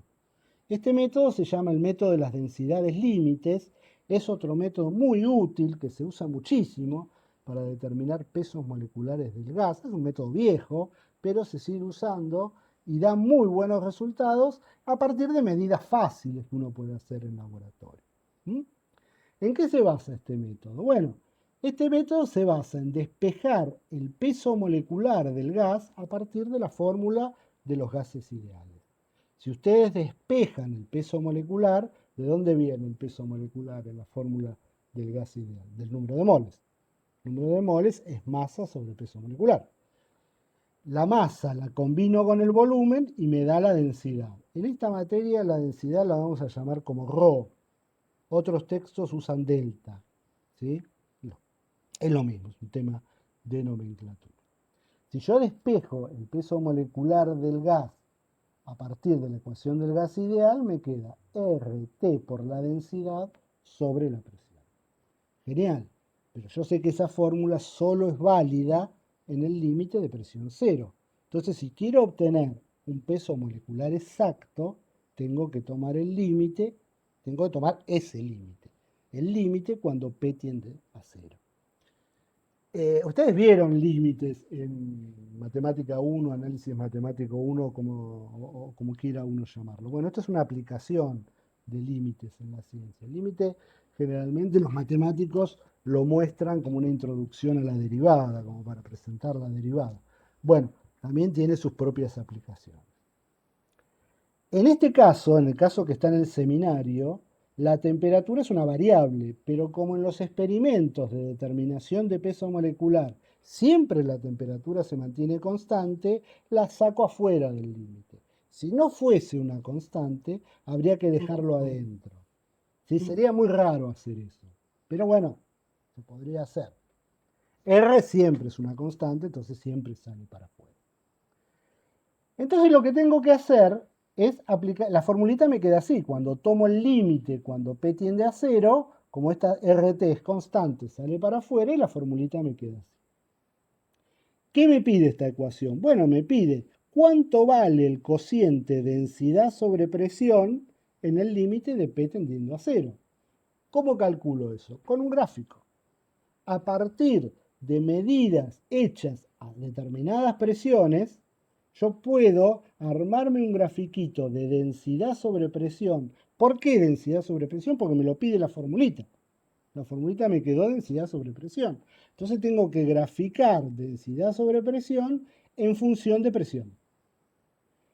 Este método se llama el método de las densidades límites, es otro método muy útil que se usa muchísimo para determinar pesos moleculares del gas. Es un método viejo, pero se sigue usando y da muy buenos resultados a partir de medidas fáciles que uno puede hacer en laboratorio. ¿Mm? ¿En qué se basa este método? Bueno, este método se basa en despejar el peso molecular del gas a partir de la fórmula de los gases ideales. Si ustedes despejan el peso molecular, ¿de dónde viene el peso molecular en la fórmula del gas ideal? Del número de moles. El número de moles es masa sobre peso molecular. La masa la combino con el volumen y me da la densidad. En esta materia la densidad la vamos a llamar como ρ. Otros textos usan delta. ¿Sí? No, es lo mismo, es un tema de nomenclatura. Si yo despejo el peso molecular del gas a partir de la ecuación del gas ideal, me queda RT por la densidad sobre la presión. Genial, pero yo sé que esa fórmula solo es válida en el límite de presión cero. Entonces, si quiero obtener un peso molecular exacto, tengo que tomar el límite, tengo que tomar ese límite. El límite cuando P tiende a cero. Ustedes vieron límites en matemática 1, análisis matemático 1, como quiera uno llamarlo. Bueno, esto es una aplicación de límites en la ciencia. El límite, generalmente los matemáticos lo muestran como una introducción a la derivada, como para presentar la derivada. Bueno, también tiene sus propias aplicaciones. En este caso, en el caso que está en el seminario, la temperatura es una variable, pero como en los experimentos de determinación de peso molecular siempre la temperatura se mantiene constante, la saco afuera del límite. Si no fuese una constante, habría que dejarlo adentro. ¿Sí? Sería muy raro hacer eso, pero bueno, se podría hacer. R siempre es una constante, entonces siempre sale para afuera. Entonces lo que tengo que hacer es aplicar, la formulita me queda así, cuando tomo el límite, cuando P tiende a cero, como esta RT es constante, sale para afuera y la formulita me queda así. ¿Qué me pide esta ecuación? Bueno, me pide cuánto vale el cociente densidad sobre presión en el límite de P tendiendo a cero. ¿Cómo calculo eso? Con un gráfico. A partir de medidas hechas a determinadas presiones, yo puedo armarme un grafiquito de densidad sobre presión. ¿Por qué densidad sobre presión? Porque me lo pide la formulita. La formulita me quedó densidad sobre presión. Entonces tengo que graficar densidad sobre presión en función de presión.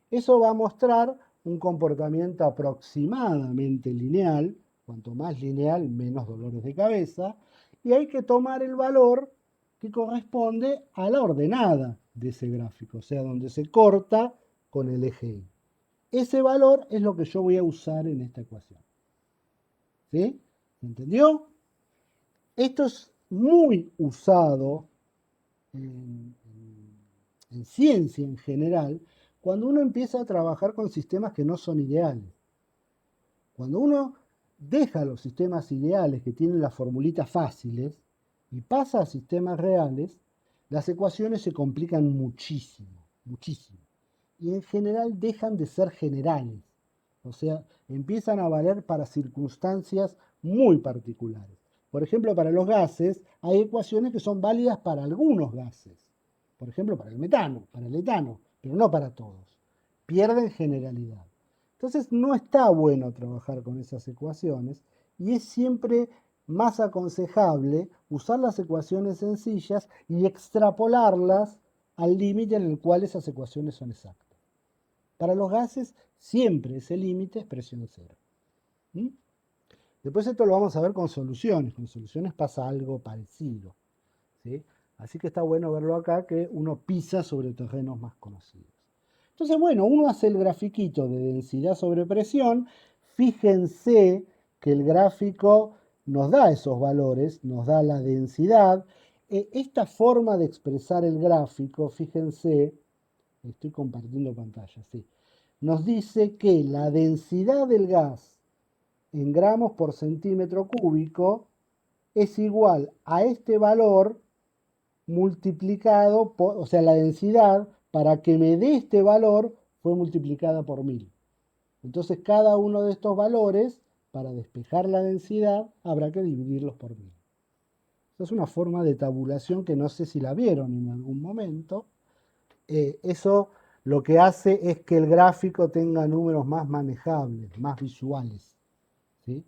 Eso va a mostrar un comportamiento aproximadamente lineal. Cuanto más lineal, menos dolores de cabeza. Y hay que tomar el valor que corresponde a la ordenada de ese gráfico, o sea, donde se corta con el eje Y. Ese valor es lo que yo voy a usar en esta ecuación. ¿Sí? ¿Entendió? Esto es muy usado en ciencia en general cuando uno empieza a trabajar con sistemas que no son ideales. Cuando uno deja los sistemas ideales que tienen las formulitas fáciles y pasa a sistemas reales, las ecuaciones se complican muchísimo, muchísimo. Y en general dejan de ser generales. O sea, empiezan a valer para circunstancias muy particulares. Por ejemplo, para los gases hay ecuaciones que son válidas para algunos gases. Por ejemplo, para el metano, para el etano, pero no para todos. Pierden generalidad. Entonces no está bueno trabajar con esas ecuaciones y es siempre más aconsejable usar las ecuaciones sencillas y extrapolarlas al límite en el cual esas ecuaciones son exactas. Para los gases siempre ese límite es presión cero. ¿Mm? Después esto lo vamos a ver con soluciones. Con soluciones pasa algo parecido. ¿Sí? Así que está bueno verlo acá, que uno pisa sobre terrenos más conocidos. Entonces, bueno, uno hace el grafiquito de densidad sobre presión. Fíjense que el gráfico nos da esos valores, nos da la densidad. Esta forma de expresar el gráfico, fíjense, estoy compartiendo pantalla, sí, nos dice que la densidad del gas en gramos por centímetro cúbico es igual a este valor multiplicado por, o sea, la densidad para que me dé este valor fue multiplicada por 1000. Entonces cada uno de estos valores, para despejar la densidad, habrá que dividirlos por 1000. Esa es una forma de tabulación que no sé si la vieron en algún momento. Eso lo que hace es que el gráfico tenga números más manejables, más visuales, ¿sí?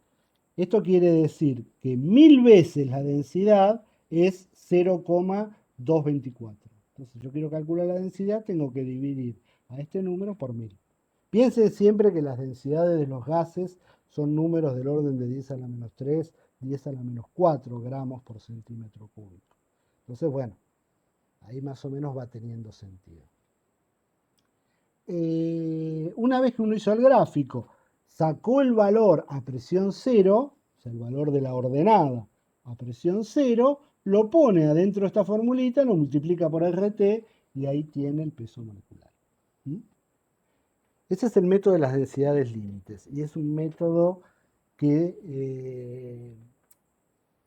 Esto quiere decir que 1000 veces la densidad es 0,224. Entonces yo quiero calcular la densidad, tengo que dividir a este número por 1000. Piensen siempre que las densidades de los gases son números del orden de 10 a la menos 3, 10 a la menos 4 gramos por centímetro cúbico. Entonces, bueno, ahí más o menos va teniendo sentido. Una vez que uno hizo el gráfico, sacó el valor a presión cero, o sea, el valor de la ordenada a presión cero, lo pone adentro de esta formulita, lo multiplica por RT y ahí tiene el peso molecular. ¿Mm? Ese es el método de las densidades límites y es un método que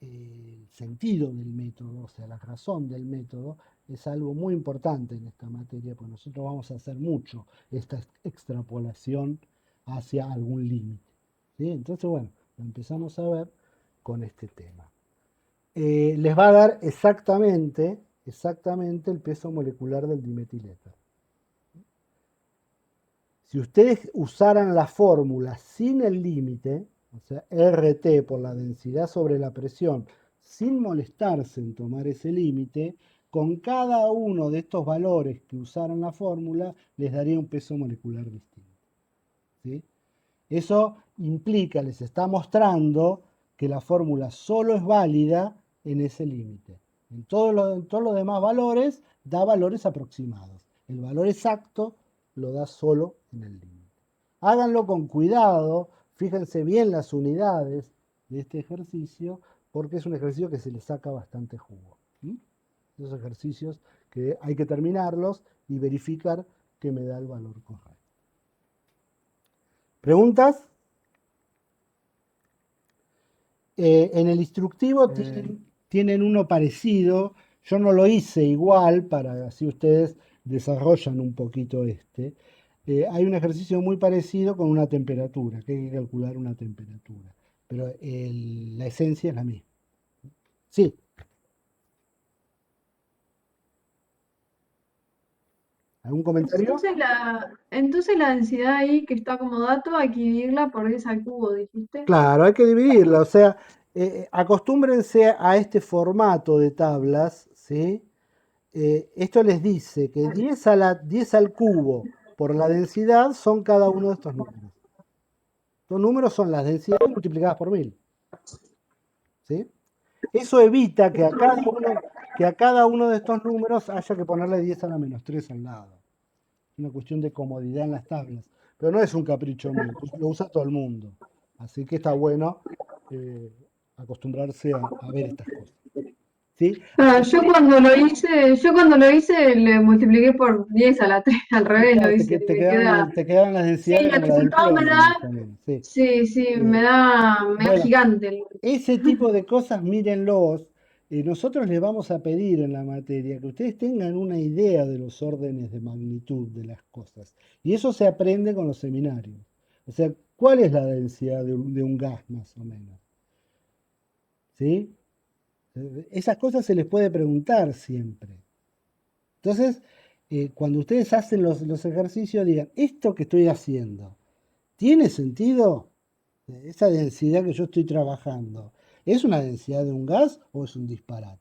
el sentido del método, o sea, la razón del método, es algo muy importante en esta materia, porque nosotros vamos a hacer mucho esta extrapolación hacia algún límite, ¿sí? Entonces, bueno, lo empezamos a ver con este tema. Les va a dar exactamente el peso molecular del dimetiléter. Si ustedes usaran la fórmula sin el límite, o sea, RT por la densidad sobre la presión, sin molestarse en tomar ese límite, con cada uno de estos valores que usaran la fórmula, les daría un peso molecular distinto, ¿sí? Eso implica, les está mostrando que la fórmula solo es válida en ese límite. En todos los demás valores da valores aproximados. El valor exacto lo da solo en el límite. Háganlo con cuidado, fíjense bien las unidades de este ejercicio, porque es un ejercicio que se le saca bastante jugo. Esos ejercicios que hay que terminarlos y verificar que me da el valor correcto. ¿Preguntas? En el instructivo tienen uno parecido. Yo no lo hice igual, para así ustedes desarrollan un poquito este. Hay un ejercicio muy parecido con una temperatura, que hay que calcular una temperatura, pero la esencia es la misma. Sí. ¿Algún comentario? Entonces la densidad ahí que está como dato hay que dividirla por 10 al cubo, dijiste. Claro, hay que dividirla, o sea, acostúmbrense a este formato de tablas, ¿sí? Esto les dice que 10 al cubo por la densidad son cada uno de estos números. Estos números son las densidades multiplicadas por 1000. ¿Sí? Eso evita que a cada uno de estos números haya que ponerle 10 a la menos 3 al lado. Es una cuestión de comodidad en las tablas. Pero no es un capricho mío, lo usa todo el mundo. Así que está bueno acostumbrarse a ver estas cosas. ¿Sí? Yo cuando lo hice le multipliqué por 10 a la 3, al revés lo hice. Te quedaban las densidades Sí, el como la del resultado me plomo, da, más o menos, sí. sí, me da Bueno, gigante. ese tipo de cosas, mírenlos. Nosotros les vamos a pedir en la materia que ustedes tengan una idea de los órdenes de magnitud de las cosas. Y eso se aprende con los seminarios. O sea, ¿cuál es la densidad de un gas más o menos? ¿Sí? Esas cosas se les puede preguntar siempre. Entonces, cuando ustedes hacen los ejercicios, digan, ¿esto que estoy haciendo tiene sentido? Esa densidad que yo estoy trabajando, ¿es una densidad de un gas o es un disparate?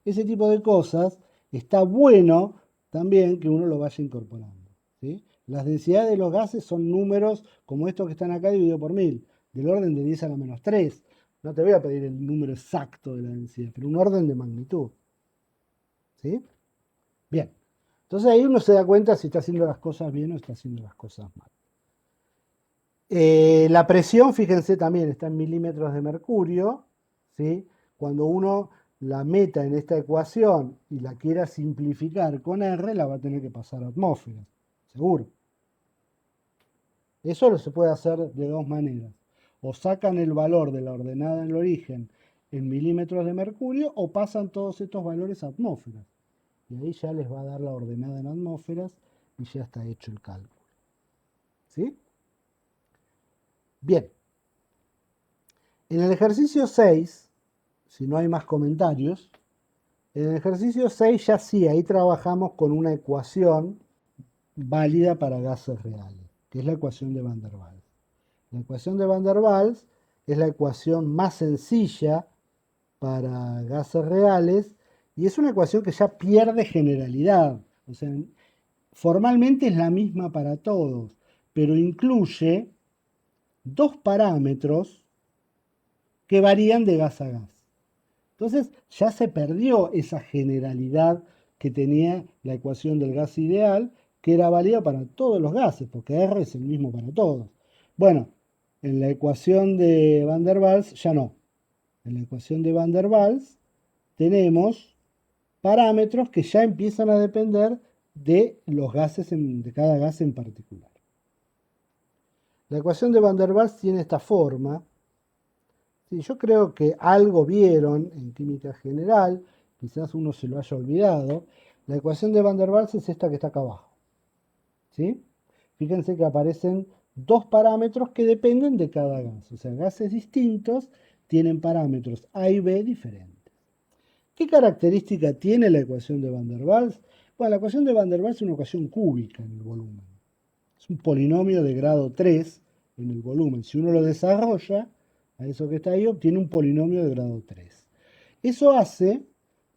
Ese tipo de cosas está bueno también que uno lo vaya incorporando, ¿sí? Las densidades de los gases son números como estos que están acá dividido por 1000, del orden de 10 a la menos 3. No te voy a pedir el número exacto de la densidad, pero un orden de magnitud. ¿Sí? Bien. Entonces ahí uno se da cuenta si está haciendo las cosas bien o está haciendo las cosas mal. La presión, fíjense, también está en milímetros de mercurio, ¿sí? Cuando uno la meta en esta ecuación y la quiera simplificar con R, la va a tener que pasar a atmósferas, seguro. Eso se puede hacer de dos maneras. O sacan el valor de la ordenada en el origen en milímetros de mercurio o pasan todos estos valores a atmósferas. Y ahí ya les va a dar la ordenada en atmósferas y ya está hecho el cálculo. ¿Sí? Bien. En el ejercicio 6, si no hay más comentarios, en el ejercicio 6 ya sí, ahí trabajamos con una ecuación válida para gases reales, que es la ecuación de Van der Waals. La ecuación de Van der Waals es la ecuación más sencilla para gases reales y es una ecuación que ya pierde generalidad. O sea, formalmente es la misma para todos, pero incluye dos parámetros que varían de gas a gas. Entonces ya se perdió esa generalidad que tenía la ecuación del gas ideal, que era válida para todos los gases, porque R es el mismo para todos. Bueno, en la ecuación de Van der Waals ya no. En la ecuación de Van der Waals tenemos parámetros que ya empiezan a depender de los gases, de cada gas en particular. La ecuación de Van der Waals tiene esta forma. Sí, yo creo que algo vieron en química general, quizás uno se lo haya olvidado. La ecuación de Van der Waals es esta que está acá abajo. ¿Sí? Fíjense que aparecen dos parámetros que dependen de cada gas. O sea, gases distintos tienen parámetros A y B diferentes. ¿Qué característica tiene la ecuación de Van der Waals? Bueno, la ecuación de Van der Waals es una ecuación cúbica en el volumen. Es un polinomio de grado 3 en el volumen. Si uno lo desarrolla, a eso que está ahí, obtiene un polinomio de grado 3. Eso hace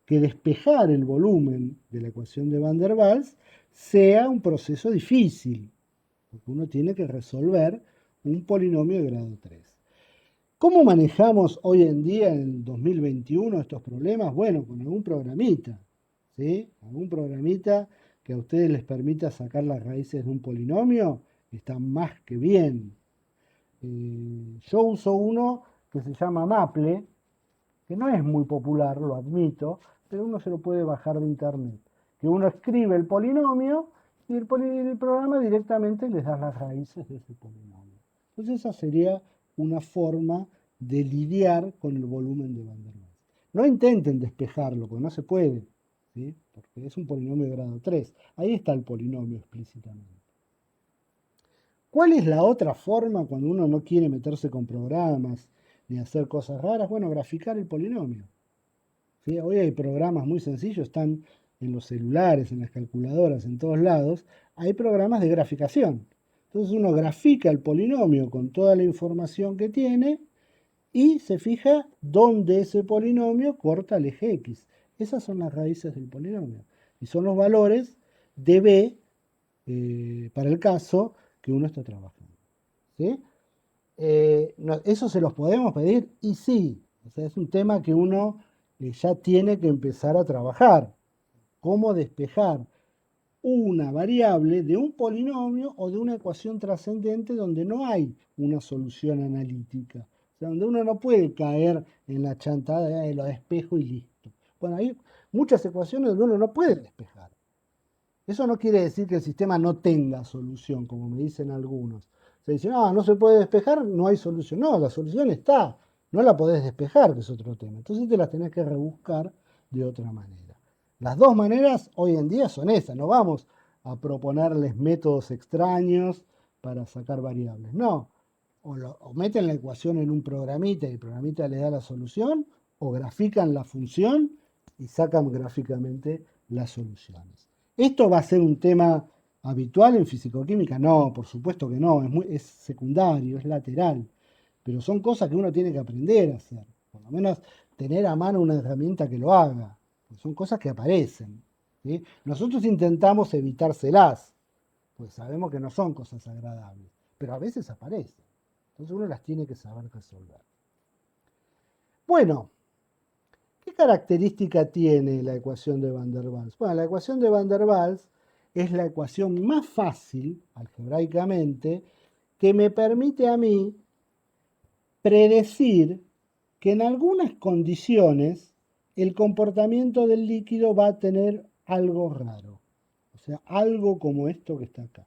que despejar el volumen de la ecuación de Van der Waals sea un proceso difícil, porque uno tiene que resolver un polinomio de grado 3. ¿Cómo manejamos hoy en día, en el 2021, estos problemas? Bueno, con algún programita, ¿sí? Algún programita que a ustedes les permita sacar las raíces de un polinomio, está más que bien. Yo uso uno que se llama Maple, que no es muy popular, lo admito, pero uno se lo puede bajar de internet. Que uno escribe el polinomio y el programa directamente les da las raíces de ese polinomio. Entonces esa sería una forma de lidiar con el volumen de Van der Waals. No intenten despejarlo, porque no se puede, ¿sí? Porque es un polinomio de grado 3. Ahí está el polinomio explícitamente. ¿Cuál es la otra forma cuando uno no quiere meterse con programas ni hacer cosas raras? Bueno, graficar el polinomio. ¿Sí? Hoy hay programas muy sencillos, están en los celulares, en las calculadoras, en todos lados. Hay programas de graficación. Entonces uno grafica el polinomio con toda la información que tiene y se fija dónde ese polinomio corta el eje X. Esas son las raíces del polinomio. Y son los valores de B para el caso que uno está trabajando. ¿Sí? ¿Eso se los podemos pedir? Y sí, o sea, es un tema que uno ya tiene que empezar a trabajar. ¿Cómo despejar una variable de un polinomio o de una ecuación trascendente donde no hay una solución analítica? O sea, donde uno no puede caer en la chantada de lo despejo y listo. Bueno, hay muchas ecuaciones donde uno no puede despejar. Eso no quiere decir que el sistema no tenga solución, como me dicen algunos. Se dice, no se puede despejar, no hay solución. No, la solución está, no la podés despejar, que es otro tema. Entonces te las tenés que rebuscar de otra manera. Las dos maneras hoy en día son esas, no vamos a proponerles métodos extraños para sacar variables. No, o meten la ecuación en un programita y el programita les da la solución, o grafican la función y sacan gráficamente las soluciones. ¿Esto va a ser un tema habitual en fisicoquímica? No, por supuesto que no, es secundario, es lateral, pero son cosas que uno tiene que aprender a hacer, por lo menos tener a mano una herramienta que lo haga, son cosas que aparecen, ¿sí? Nosotros intentamos evitárselas, pues sabemos que no son cosas agradables, pero a veces aparecen, entonces uno las tiene que saber resolver. Bueno, ¿qué característica tiene la ecuación de Van der Waals? Bueno, la ecuación de Van der Waals es la ecuación más fácil, algebraicamente, que me permite a mí predecir que en algunas condiciones el comportamiento del líquido va a tener algo raro. O sea, algo como esto que está acá,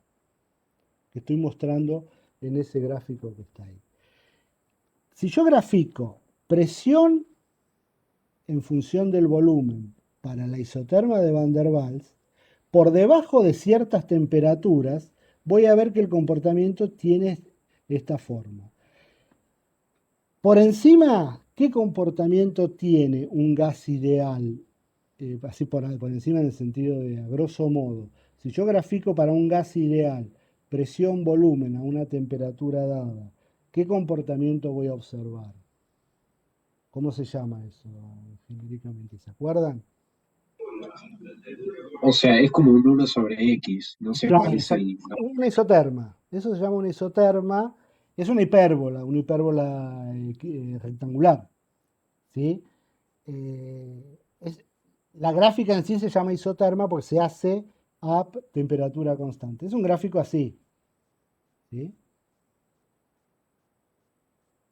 que estoy mostrando en ese gráfico que está ahí. Si yo grafico presión en función del volumen para la isoterma de Van der Waals, por debajo de ciertas temperaturas voy a ver que el comportamiento tiene esta forma. Por encima ¿Qué comportamiento tiene un gas ideal? Así por encima en el sentido de, a grosso modo, si yo grafico para un gas ideal, presión, volumen a una temperatura dada, ¿qué comportamiento voy a observar? ¿Cómo se llama eso genéricamente? ¿Se acuerdan? O sea, es como un 1/X. No sé Claro, cuál es el. una isoterma. Eso se llama una isoterma. Es una hipérbola rectangular. ¿Sí? La gráfica en sí se llama isoterma porque se hace a temperatura constante. Es un gráfico así. ¿Sí?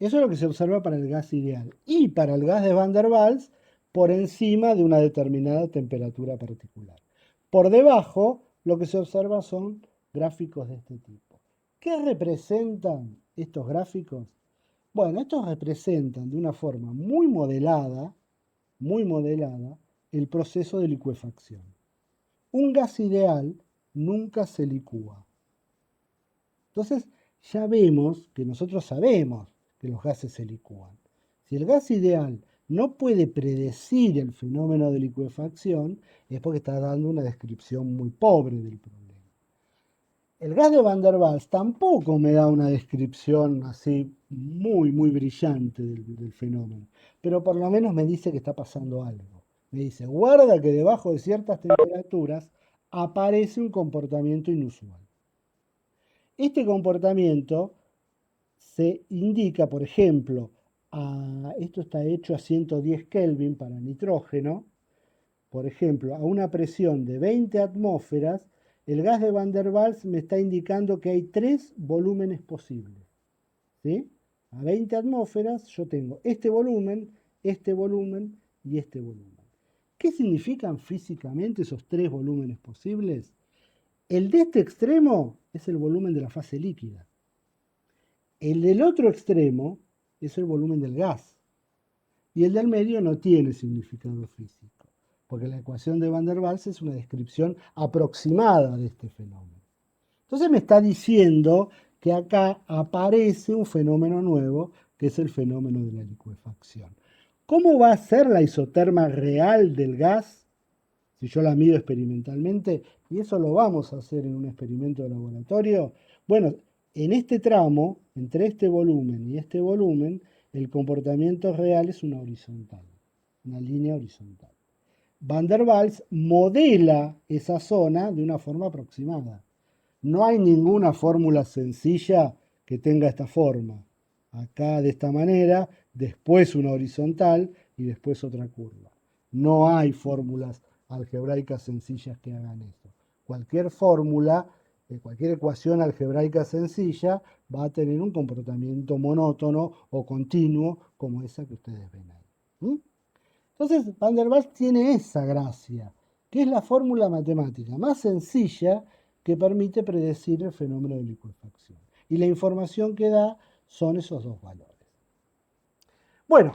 Eso es lo que se observa para el gas ideal. Y para el gas de Van der Waals, por encima de una determinada temperatura particular. Por debajo, lo que se observa son gráficos de este tipo. ¿Qué representan estos gráficos? Bueno, estos representan de una forma muy modelada, el proceso de licuefacción. Un gas ideal nunca se licúa. Entonces, ya vemos que nosotros sabemos que los gases se licúan. Si el gas ideal no puede predecir el fenómeno de licuefacción, es porque está dando una descripción muy pobre del problema. El gas de Van der Waals tampoco me da una descripción así muy brillante del fenómeno, pero por lo menos me dice que está pasando algo. Me dice, guarda que debajo de ciertas temperaturas aparece un comportamiento inusual. Este comportamiento se indica, por ejemplo, esto está hecho a 110 Kelvin para nitrógeno, por ejemplo, a una presión de 20 atmósferas, el gas de Van der Waals me está indicando que hay 3 volúmenes posibles. ¿Sí? A 20 atmósferas yo tengo este volumen y este volumen. ¿Qué significan físicamente esos 3 volúmenes posibles? El de este extremo es el volumen de la fase líquida. El del otro extremo es el volumen del gas. Y el del medio no tiene significado físico, porque la ecuación de Van der Waals es una descripción aproximada de este fenómeno. Entonces me está diciendo que acá aparece un fenómeno nuevo, que es el fenómeno de la licuefacción. ¿Cómo va a ser la isoterma real del gas si yo la mido experimentalmente? Y eso lo vamos a hacer en un experimento de laboratorio. Bueno, en este tramo, entre este volumen y este volumen, el comportamiento real es una horizontal, una línea horizontal. Van der Waals modela esa zona de una forma aproximada. No hay ninguna fórmula sencilla que tenga esta forma. Acá de esta manera, después una horizontal y después otra curva. No hay fórmulas algebraicas sencillas que hagan eso. Cualquier fórmula, cualquier ecuación algebraica sencilla va a tener un comportamiento monótono o continuo como esa que ustedes ven ahí. ¿Mm? Entonces, Van der Waals tiene esa gracia, que es la fórmula matemática más sencilla que permite predecir el fenómeno de licuefacción. Y la información que da son esos dos valores. Bueno,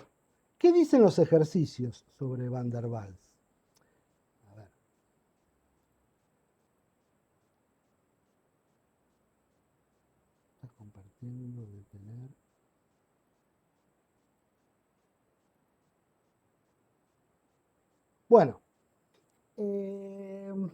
¿qué dicen los ejercicios sobre Van der Waals? A ver. Estás compartiendo, detener. Bueno, el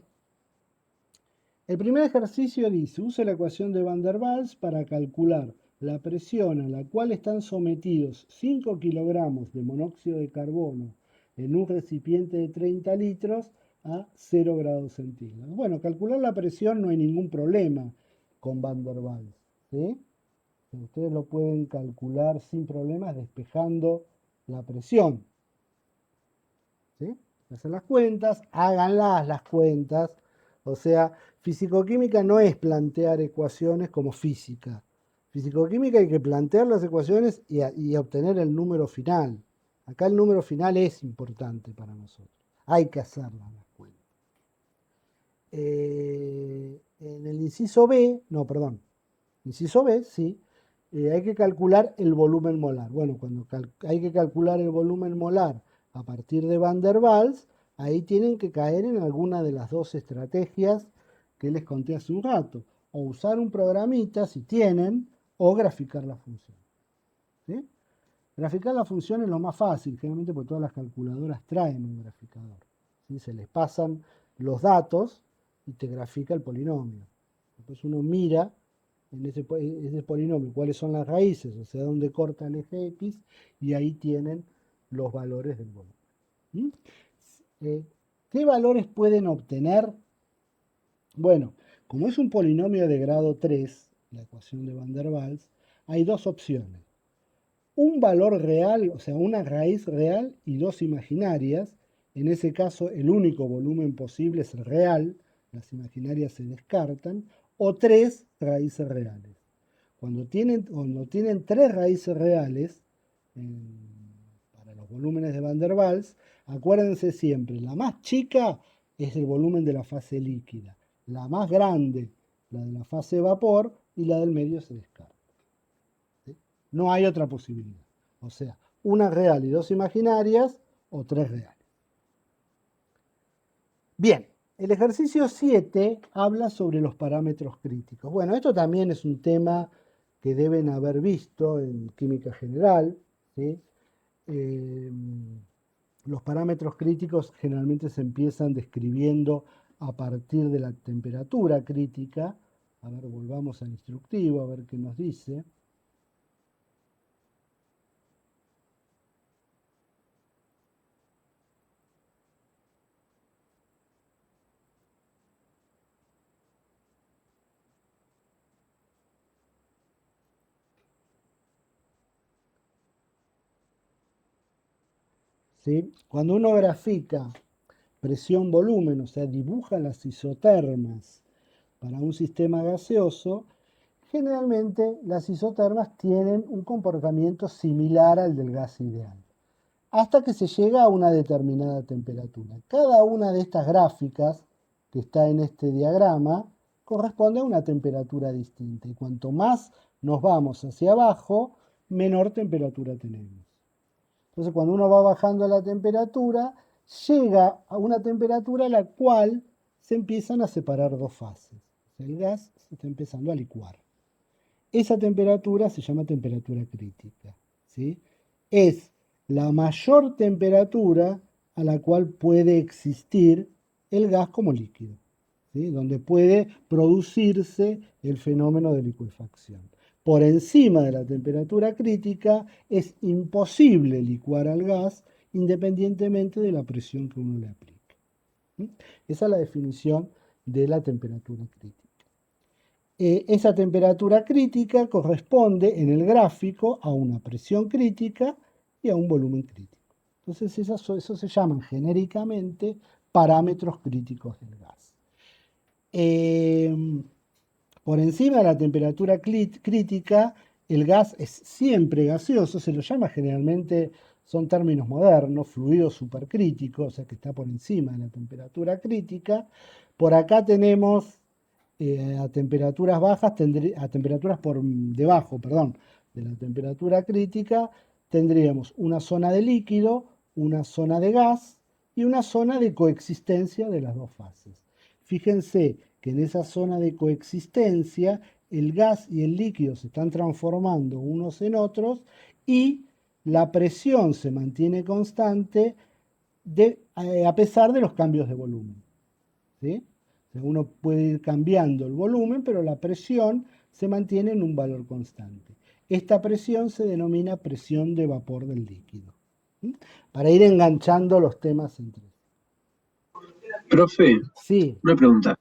primer ejercicio dice, use la ecuación de Van der Waals para calcular la presión a la cual están sometidos 5 kilogramos de monóxido de carbono en un recipiente de 30 litros a 0 grados centígrados. Bueno, calcular la presión no hay ningún problema con Van der Waals, ¿sí? Ustedes lo pueden calcular sin problemas despejando la presión. ¿Sí? Hacen las cuentas, háganlas las cuentas. O sea, fisicoquímica no es plantear ecuaciones como física. Fisicoquímica hay que plantear las ecuaciones y obtener el número final. Acá el número final es importante para nosotros. Hay que hacerlas las cuentas. En el inciso B, inciso B, sí, hay que calcular el volumen molar. Bueno, cuando hay que calcular el volumen molar a partir de Van der Waals, ahí tienen que caer en alguna de las dos estrategias que les conté hace un rato. O usar un programita, si tienen, o graficar la función. ¿Sí? Graficar la función es lo más fácil, generalmente porque todas las calculadoras traen un graficador. ¿Sí? Se les pasan los datos y te grafica el polinomio. Entonces uno mira en ese polinomio cuáles son las raíces, o sea, dónde corta el eje X, y ahí tienen los valores del volumen. ¿Mm? ¿Qué valores pueden obtener? Bueno, como es un polinomio de grado 3, la ecuación de Van der Waals, hay dos opciones. Un valor real, o sea, una raíz real y dos imaginarias. En ese caso, el único volumen posible es el real, las imaginarias se descartan, o tres raíces reales. Cuando tienen tres raíces reales, para los volúmenes de Van der Waals, acuérdense siempre, la más chica es el volumen de la fase líquida, la más grande, la de la fase vapor, y la del medio se descarta. ¿Sí? No hay otra posibilidad. O sea, una real y dos imaginarias, o tres reales. Bien, el ejercicio 7 habla sobre los parámetros críticos. Bueno, esto también es un tema que deben haber visto en química general, ¿sí? Los parámetros críticos generalmente se empiezan describiendo a partir de la temperatura crítica. A ver, volvamos al instructivo, a ver qué nos dice. ¿Sí? Cuando uno grafica presión-volumen, o sea, dibuja las isotermas para un sistema gaseoso, generalmente las isotermas tienen un comportamiento similar al del gas ideal, hasta que se llega a una determinada temperatura. Cada una de estas gráficas que está en este diagrama corresponde a una temperatura distinta, y cuanto más nos vamos hacia abajo, menor temperatura tenemos. Entonces, cuando uno va bajando la temperatura, llega a una temperatura a la cual se empiezan a separar dos fases. O sea, el gas se está empezando a licuar. Esa temperatura se llama temperatura crítica, ¿sí? Es la mayor temperatura a la cual puede existir el gas como líquido, ¿sí? Donde puede producirse el fenómeno de licuefacción. Por encima de la temperatura crítica es imposible licuar al gas independientemente de la presión que uno le aplique. ¿Sí? Esa es la definición de la temperatura crítica. Esa temperatura crítica corresponde en el gráfico a una presión crítica y a un volumen crítico. Entonces eso se llaman genéricamente parámetros críticos del gas. Por encima de la temperatura crítica, el gas es siempre gaseoso, se lo llama generalmente, son términos modernos, fluido supercrítico, o sea que está por encima de la temperatura crítica. Por acá tenemos a temperaturas bajas, a temperaturas por debajo, de la temperatura crítica, tendríamos una zona de líquido, una zona de gas y una zona de coexistencia de las dos fases. Fíjense que en esa zona de coexistencia el gas y el líquido se están transformando unos en otros y la presión se mantiene constante a pesar de los cambios de volumen. ¿Sí? Uno puede ir cambiando el volumen, pero la presión se mantiene en un valor constante. Esta presión se denomina presión de vapor del líquido. ¿Sí? Para ir enganchando los temas entre sí. Profe, Sí. una pregunta.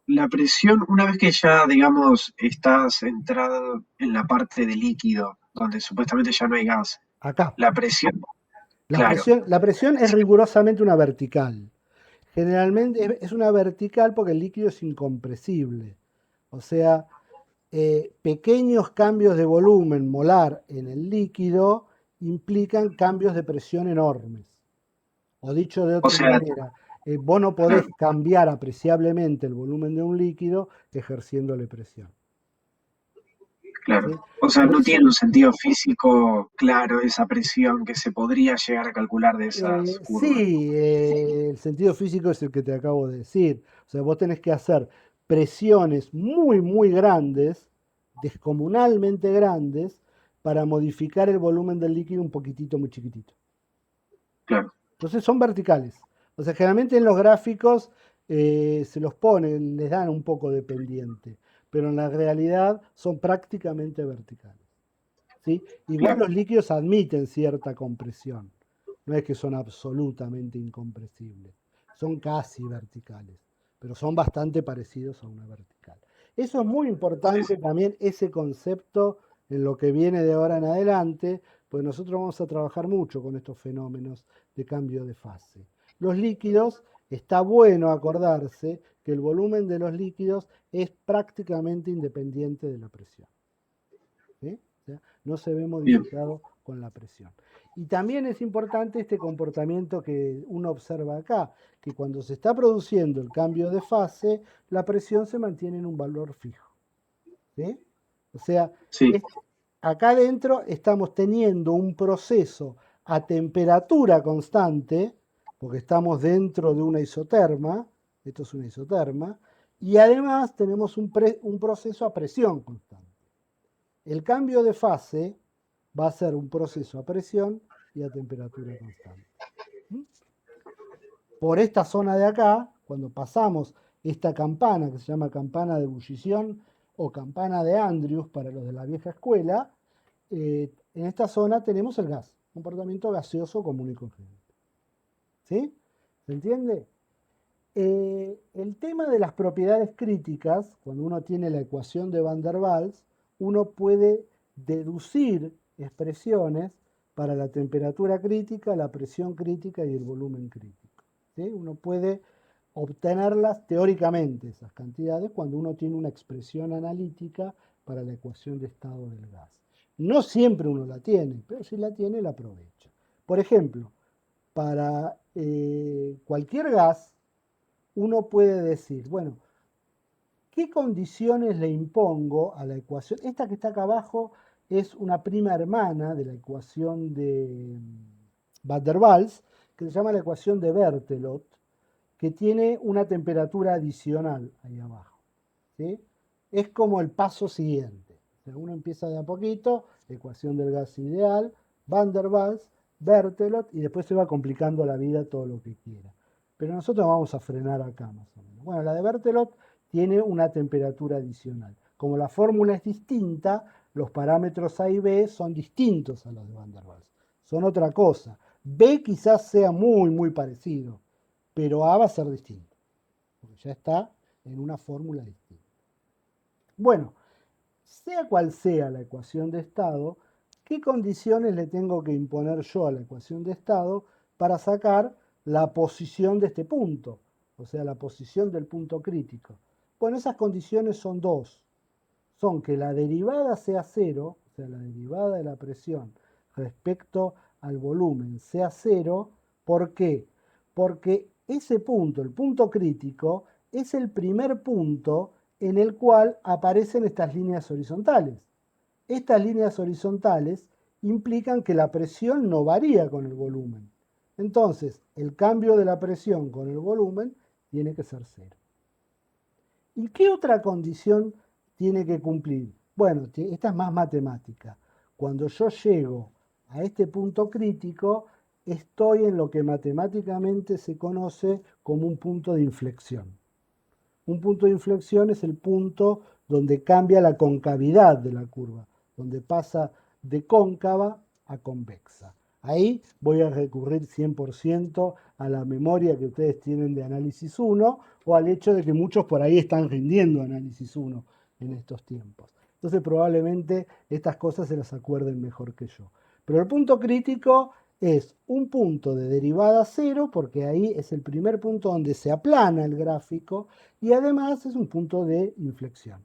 La presión, una vez que ya, digamos, estás entrado en la parte de líquido, donde supuestamente ya no hay gas, Acá. la presión, La presión es rigurosamente una vertical. Generalmente es una vertical porque el líquido es incompresible. O sea, pequeños cambios de volumen molar en el líquido implican cambios de presión enormes. O dicho de otra manera, vos no podés cambiar apreciablemente el volumen de un líquido ejerciéndole presión. Claro. ¿Sí? O sea, no tiene un sentido físico claro esa presión que se podría llegar a calcular de esas curvas. Sí, el sentido físico es el que te acabo de decir. O sea, vos tenés que hacer presiones muy, muy grandes, descomunalmente grandes, para modificar el volumen del líquido un poquitito, muy chiquitito. Claro. Entonces son verticales. O sea, generalmente en los gráficos se los ponen, les dan un poco de pendiente, pero en la realidad son prácticamente verticales. ¿Sí? Igual Claro. los líquidos admiten cierta compresión. No es que son absolutamente incompresibles. Son casi verticales, pero son bastante parecidos a una vertical. Eso es muy importante también, ese concepto en lo que viene de ahora en adelante, pues nosotros vamos a trabajar mucho con estos fenómenos de cambio de fase. Los líquidos, está bueno acordarse que el volumen de los líquidos es prácticamente independiente de la presión. ¿Sí? O sea, no se ve Bien. modificado con la presión. Y también es importante este comportamiento que uno observa acá, que cuando se está produciendo el cambio de fase, la presión se mantiene en un valor fijo. ¿Sí? O sea, Sí, acá adentro estamos teniendo un proceso a temperatura constante, porque estamos dentro de una isoterma, esto es una isoterma, y además tenemos un proceso a presión constante. El cambio de fase va a ser un proceso a presión y a temperatura constante. Por esta zona de acá, cuando pasamos esta campana, que se llama campana de ebullición o campana de Andrews para los de la vieja escuela, en esta zona tenemos el gas, comportamiento gaseoso común y corriente. ¿Sí? ¿Se entiende? El tema de las propiedades críticas, cuando uno tiene la ecuación de Van der Waals, uno puede deducir expresiones para la temperatura crítica, la presión crítica y el volumen crítico. ¿Sí? Uno puede obtenerlas teóricamente, esas cantidades, cuando uno tiene una expresión analítica para la ecuación de estado del gas. No siempre uno la tiene, pero si la tiene, la aprovecha. Por ejemplo, para cualquier gas, uno puede decir, bueno, ¿qué condiciones le impongo a la ecuación? Esta que está acá abajo es una prima hermana de la ecuación de Van der Waals, que se llama la ecuación de Berthelot, que tiene una temperatura adicional ahí abajo. ¿Sí? Es como el paso siguiente. O sea, uno empieza de a poquito, ecuación del gas ideal, Van der Waals, Berthelot, y después se va complicando la vida todo lo que quiera. Pero nosotros vamos a frenar acá más o menos. Bueno, la de Berthelot tiene una temperatura adicional. Como la fórmula es distinta, los parámetros A y B son distintos a los de Van der Waals. Son otra cosa. B quizás sea muy, muy parecido, pero A va a ser distinto, porque ya está en una fórmula distinta. Bueno, sea cual sea la ecuación de estado, ¿qué condiciones le tengo que imponer yo a la ecuación de estado para sacar la posición de este punto? O sea, la posición del punto crítico. Bueno, esas condiciones son dos. Son que la derivada sea cero, o sea, la derivada de la presión respecto al volumen sea cero. ¿Por qué? Porque ese punto, el punto crítico, es el primer punto en el cual aparecen estas líneas horizontales. Estas líneas horizontales implican que la presión no varía con el volumen. Entonces, el cambio de la presión con el volumen tiene que ser cero. ¿Y qué otra condición tiene que cumplir? Bueno, esta es más matemática. Cuando yo llego a este punto crítico, estoy en lo que matemáticamente se conoce como un punto de inflexión. Un punto de inflexión es el punto donde cambia la concavidad de la curva, donde pasa de cóncava a convexa. Ahí voy a recurrir 100% a la memoria que ustedes tienen de análisis 1 o al hecho de que muchos por ahí están rindiendo análisis 1 en estos tiempos. Entonces probablemente estas cosas se las acuerden mejor que yo. Pero el punto crítico es un punto de derivada cero, porque ahí es el primer punto donde se aplana el gráfico, y además es un punto de inflexión.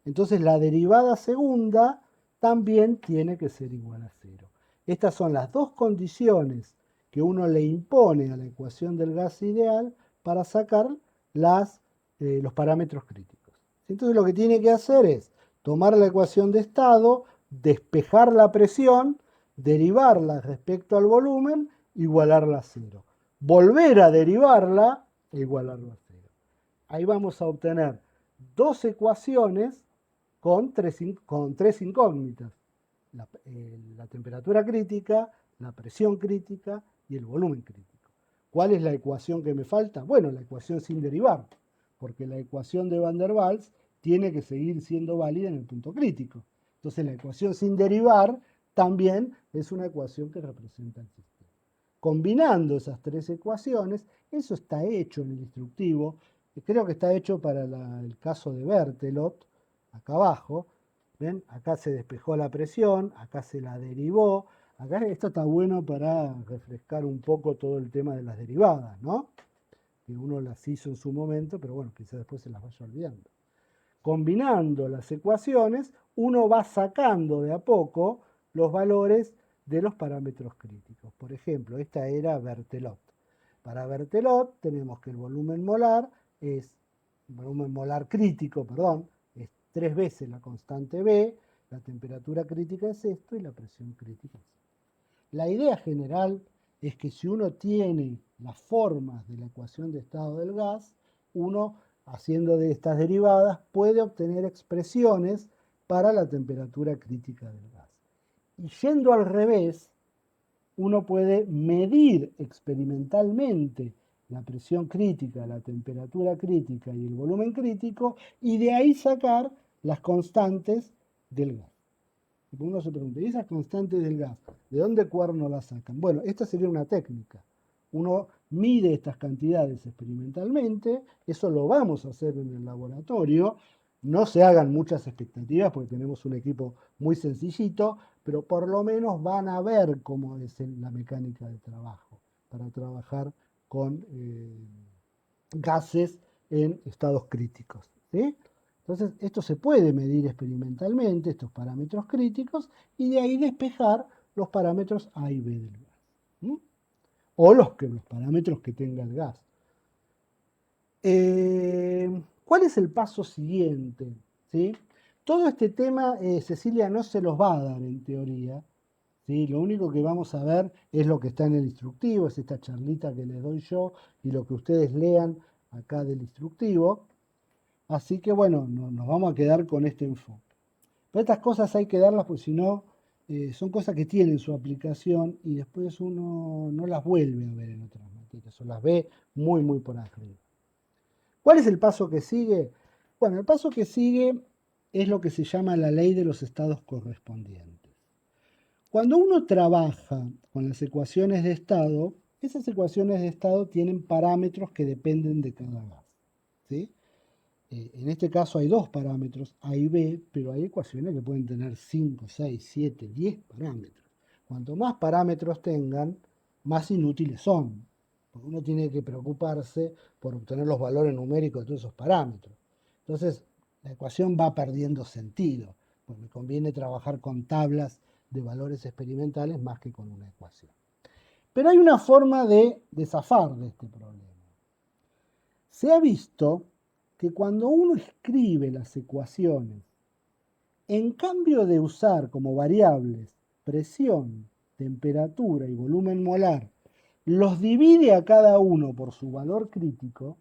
Entonces la derivada segunda también tiene que ser igual a cero. Estas son las dos condiciones que uno le impone a la ecuación del gas ideal para sacar los parámetros críticos. Entonces lo que tiene que hacer es tomar la ecuación de estado, despejar la presión, derivarla respecto al volumen, igualarla a cero. Volver a derivarla e igualarla a cero. Ahí vamos a obtener dos ecuaciones con tres incógnitas. la temperatura crítica, la presión crítica y el volumen crítico. ¿Cuál es la ecuación que me falta? Bueno, la ecuación sin derivar, porque la ecuación de Van der Waals tiene que seguir siendo válida en el punto crítico. Entonces la ecuación sin derivar también es una ecuación que representa el sistema. Combinando esas tres ecuaciones, eso está hecho en el instructivo, creo que está hecho para el caso de Berthelot, acá abajo. ¿Ven? Acá se despejó la presión, acá se la derivó. Acá esto está bueno para refrescar un poco todo el tema de las derivadas, ¿no? Que uno las hizo en su momento, pero bueno, quizás después se las vaya olvidando. Combinando las ecuaciones, uno va sacando de a poco los valores de los parámetros críticos. Por ejemplo, esta era Berthelot. Para Berthelot tenemos que el volumen molar crítico, perdón, es 3 veces la constante B, la temperatura crítica es esto y la presión crítica es esto. La idea general es que si uno tiene las formas de la ecuación de estado del gas, uno, haciendo de estas derivadas, puede obtener expresiones para la temperatura crítica del gas. Y yendo al revés, uno puede medir experimentalmente la presión crítica, la temperatura crítica y el volumen crítico, y de ahí sacar las constantes del gas. Y uno se pregunta, ¿y esas constantes del gas, de dónde cuerno las sacan? Bueno, esta sería una técnica. Uno mide estas cantidades experimentalmente, eso lo vamos a hacer en el laboratorio. No se hagan muchas expectativas porque tenemos un equipo muy sencillito, pero por lo menos van a ver cómo es la mecánica de trabajo para trabajar con gases en estados críticos, ¿sí? Entonces, esto se puede medir experimentalmente, estos parámetros críticos, y de ahí despejar los parámetros A y B del gas. ¿Sí? O los parámetros que tenga el gas. ¿Cuál es el paso siguiente? ¿Sí? Todo este tema, Cecilia no se los va a dar en teoría. ¿Sí? Lo único que vamos a ver es lo que está en el instructivo, es esta charlita que les doy yo y lo que ustedes lean acá del instructivo. Así que bueno, nos vamos a quedar con este enfoque. Pero estas cosas hay que darlas porque si no, son cosas que tienen su aplicación y después uno no las vuelve a ver en otras materias o las ve muy, muy por arriba. ¿Cuál es el paso que sigue? Bueno, el paso que sigue es lo que se llama la ley de los estados correspondientes. Cuando uno trabaja con las ecuaciones de estado, esas ecuaciones de estado tienen parámetros que dependen de cada gas, ¿sí? En este caso hay 2 parámetros, A y B, pero hay ecuaciones que pueden tener 5, 6, 7, 10 parámetros. Cuanto más parámetros tengan, más inútiles son, porque uno tiene que preocuparse por obtener los valores numéricos de todos esos parámetros. Entonces, la ecuación va perdiendo sentido, porque me conviene trabajar con tablas de valores experimentales más que con una ecuación. Pero hay una forma de zafar de este problema. Se ha visto que cuando uno escribe las ecuaciones, en cambio de usar como variables presión, temperatura y volumen molar, los divide a cada uno por su valor crítico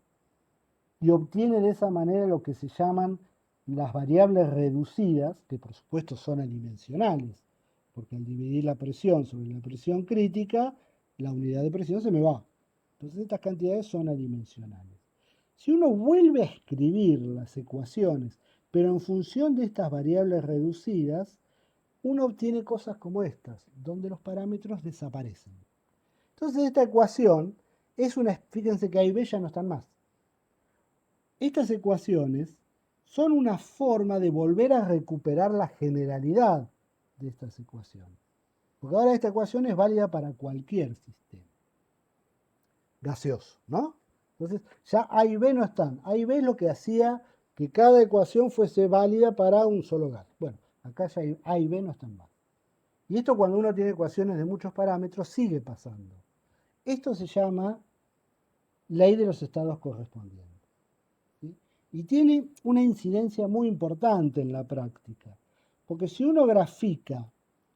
y obtiene de esa manera lo que se llaman las variables reducidas, que por supuesto son adimensionales, porque al dividir la presión sobre la presión crítica, la unidad de presión se me va. Entonces estas cantidades son adimensionales. Si uno vuelve a escribir las ecuaciones, pero en función de estas variables reducidas, uno obtiene cosas como estas, donde los parámetros desaparecen. Entonces esta ecuación es fíjense que A y B ya no están más. Estas ecuaciones son una forma de volver a recuperar la generalidad de estas ecuaciones. Porque ahora esta ecuación es válida para cualquier sistema gaseoso, ¿no? Entonces ya A y B no están. A y B es lo que hacía que cada ecuación fuese válida para un solo gas. Bueno, acá ya A y B no están más. Y esto cuando uno tiene ecuaciones de muchos parámetros sigue pasando. Esto se llama ley de los estados correspondientes. ¿Sí? Y tiene una incidencia muy importante en la práctica. Porque si uno grafica,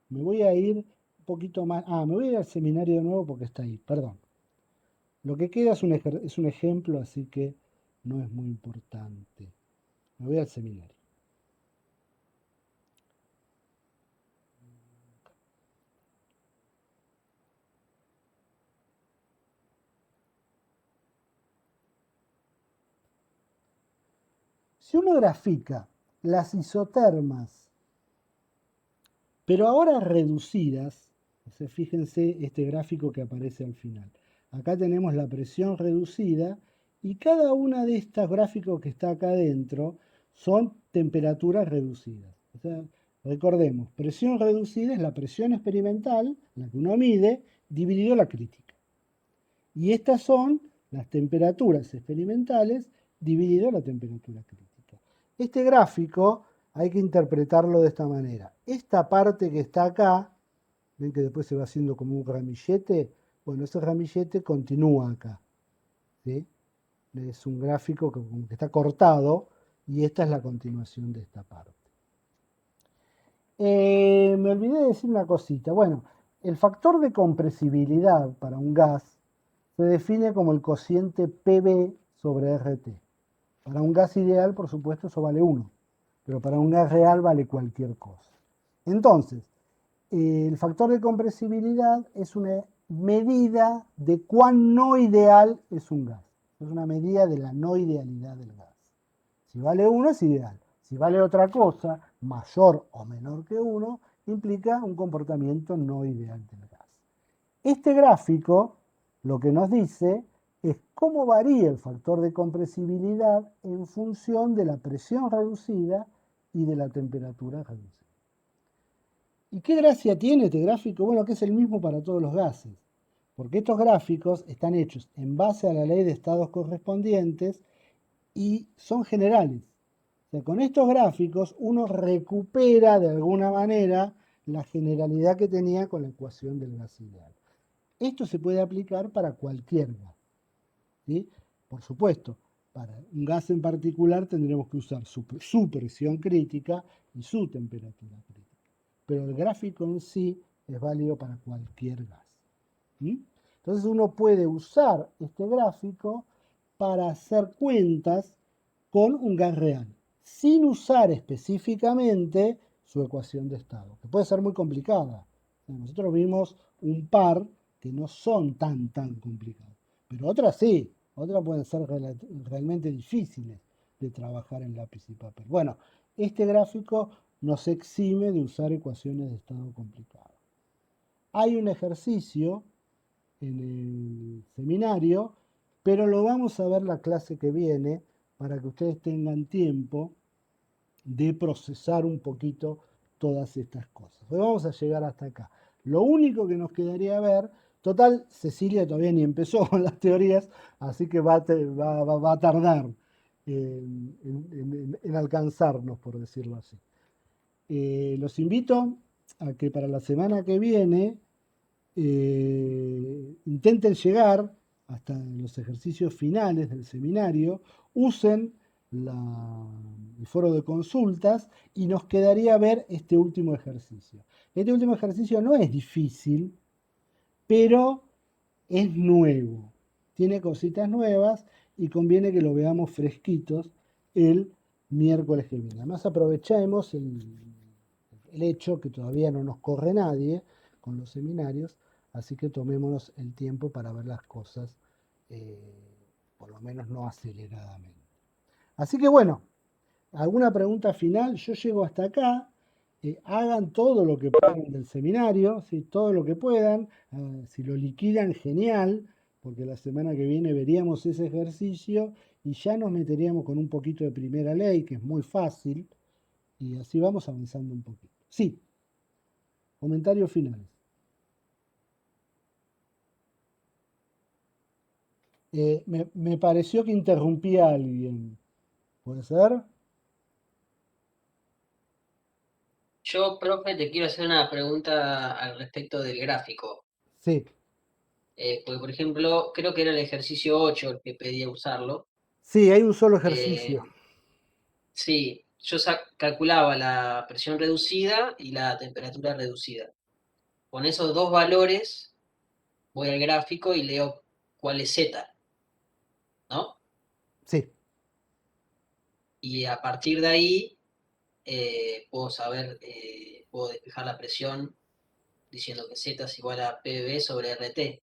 me voy a ir un poquito más, me voy a ir al seminario de nuevo porque está ahí, perdón. Lo que queda es un ejemplo, así que no es muy importante. Me voy al seminario. Si uno grafica las isotermas, pero ahora reducidas, fíjense este gráfico que aparece al final. Acá tenemos la presión reducida y cada una de estos gráficos que está acá adentro son temperaturas reducidas. O sea, recordemos, presión reducida es la presión experimental, la que uno mide, dividido la crítica. Y estas son las temperaturas experimentales dividido la temperatura crítica. Este gráfico hay que interpretarlo de esta manera. Esta parte que está acá, ven que después se va haciendo como un ramillete, bueno, ese ramillete continúa acá, ¿sí? Es un gráfico que como que está cortado y esta es la continuación de esta parte. Me olvidé de decir una cosita. Bueno, el factor de compresibilidad para un gas se define como el cociente PV sobre RT. Para un gas ideal, por supuesto, eso vale 1, pero para un gas real vale cualquier cosa. Entonces, el factor de compresibilidad es una medida de cuán no ideal es un gas. Es una medida de la no idealidad del gas. Si vale 1 es ideal. Si vale otra cosa, mayor o menor que 1, implica un comportamiento no ideal del gas. Este gráfico lo que nos dice es cómo varía el factor de compresibilidad en función de la presión reducida y de la temperatura reducida. ¿Y qué gracia tiene este gráfico? Bueno, que es el mismo para todos los gases, porque estos gráficos están hechos en base a la ley de estados correspondientes y son generales. O sea, con estos gráficos uno recupera de alguna manera la generalidad que tenía con la ecuación del gas ideal. Esto se puede aplicar para cualquier gas, ¿sí? Por supuesto, para un gas en particular tendremos que usar su presión crítica y su temperatura crítica. Pero el gráfico en sí es válido para cualquier gas. Entonces uno puede usar este gráfico para hacer cuentas con un gas real, sin usar específicamente su ecuación de estado, que puede ser muy complicada. Nosotros vimos un par que no son tan complicados, pero otras sí, otras pueden ser realmente difíciles de trabajar en lápiz y papel. Bueno, este gráfico nos exime de usar ecuaciones de estado complicado. Hay un ejercicio en el seminario, pero lo vamos a ver la clase que viene para que ustedes tengan tiempo de procesar un poquito todas estas cosas. Hoy vamos a llegar hasta acá. Lo único que nos quedaría ver, total, Cecilia todavía ni empezó con las teorías, así que va a tardar en alcanzarnos, por decirlo así. Los invito a que para la semana que viene intenten llegar hasta los ejercicios finales del seminario, usen el foro de consultas y nos quedaría ver este último ejercicio. Este último ejercicio no es difícil, pero es nuevo, tiene cositas nuevas y conviene que lo veamos fresquitos el miércoles que viene. Además aprovechemos el hecho que todavía no nos corre nadie con los seminarios, así que tomémonos el tiempo para ver las cosas, por lo menos no aceleradamente. Así que bueno, ¿alguna pregunta final? Yo llego hasta acá. Hagan todo lo que puedan del seminario, ¿sí? Todo lo que puedan. Si lo liquidan, genial, porque la semana que viene veríamos ese ejercicio y ya nos meteríamos con un poquito de primera ley, que es muy fácil, y así vamos avanzando un poquito. Sí, comentarios finales. Me pareció que interrumpí a alguien. ¿Puede ser? Yo, profe, te quiero hacer una pregunta al respecto del gráfico. Sí. Porque, por ejemplo, creo que era el ejercicio 8 el que pedía usarlo. Sí, hay un solo ejercicio. Sí, yo calculaba la presión reducida y la temperatura reducida. Con esos dos valores voy al gráfico y leo cuál es Z, ¿no? Sí. Y a partir de ahí puedo saber, puedo despejar la presión diciendo que Z es igual a PV sobre RT.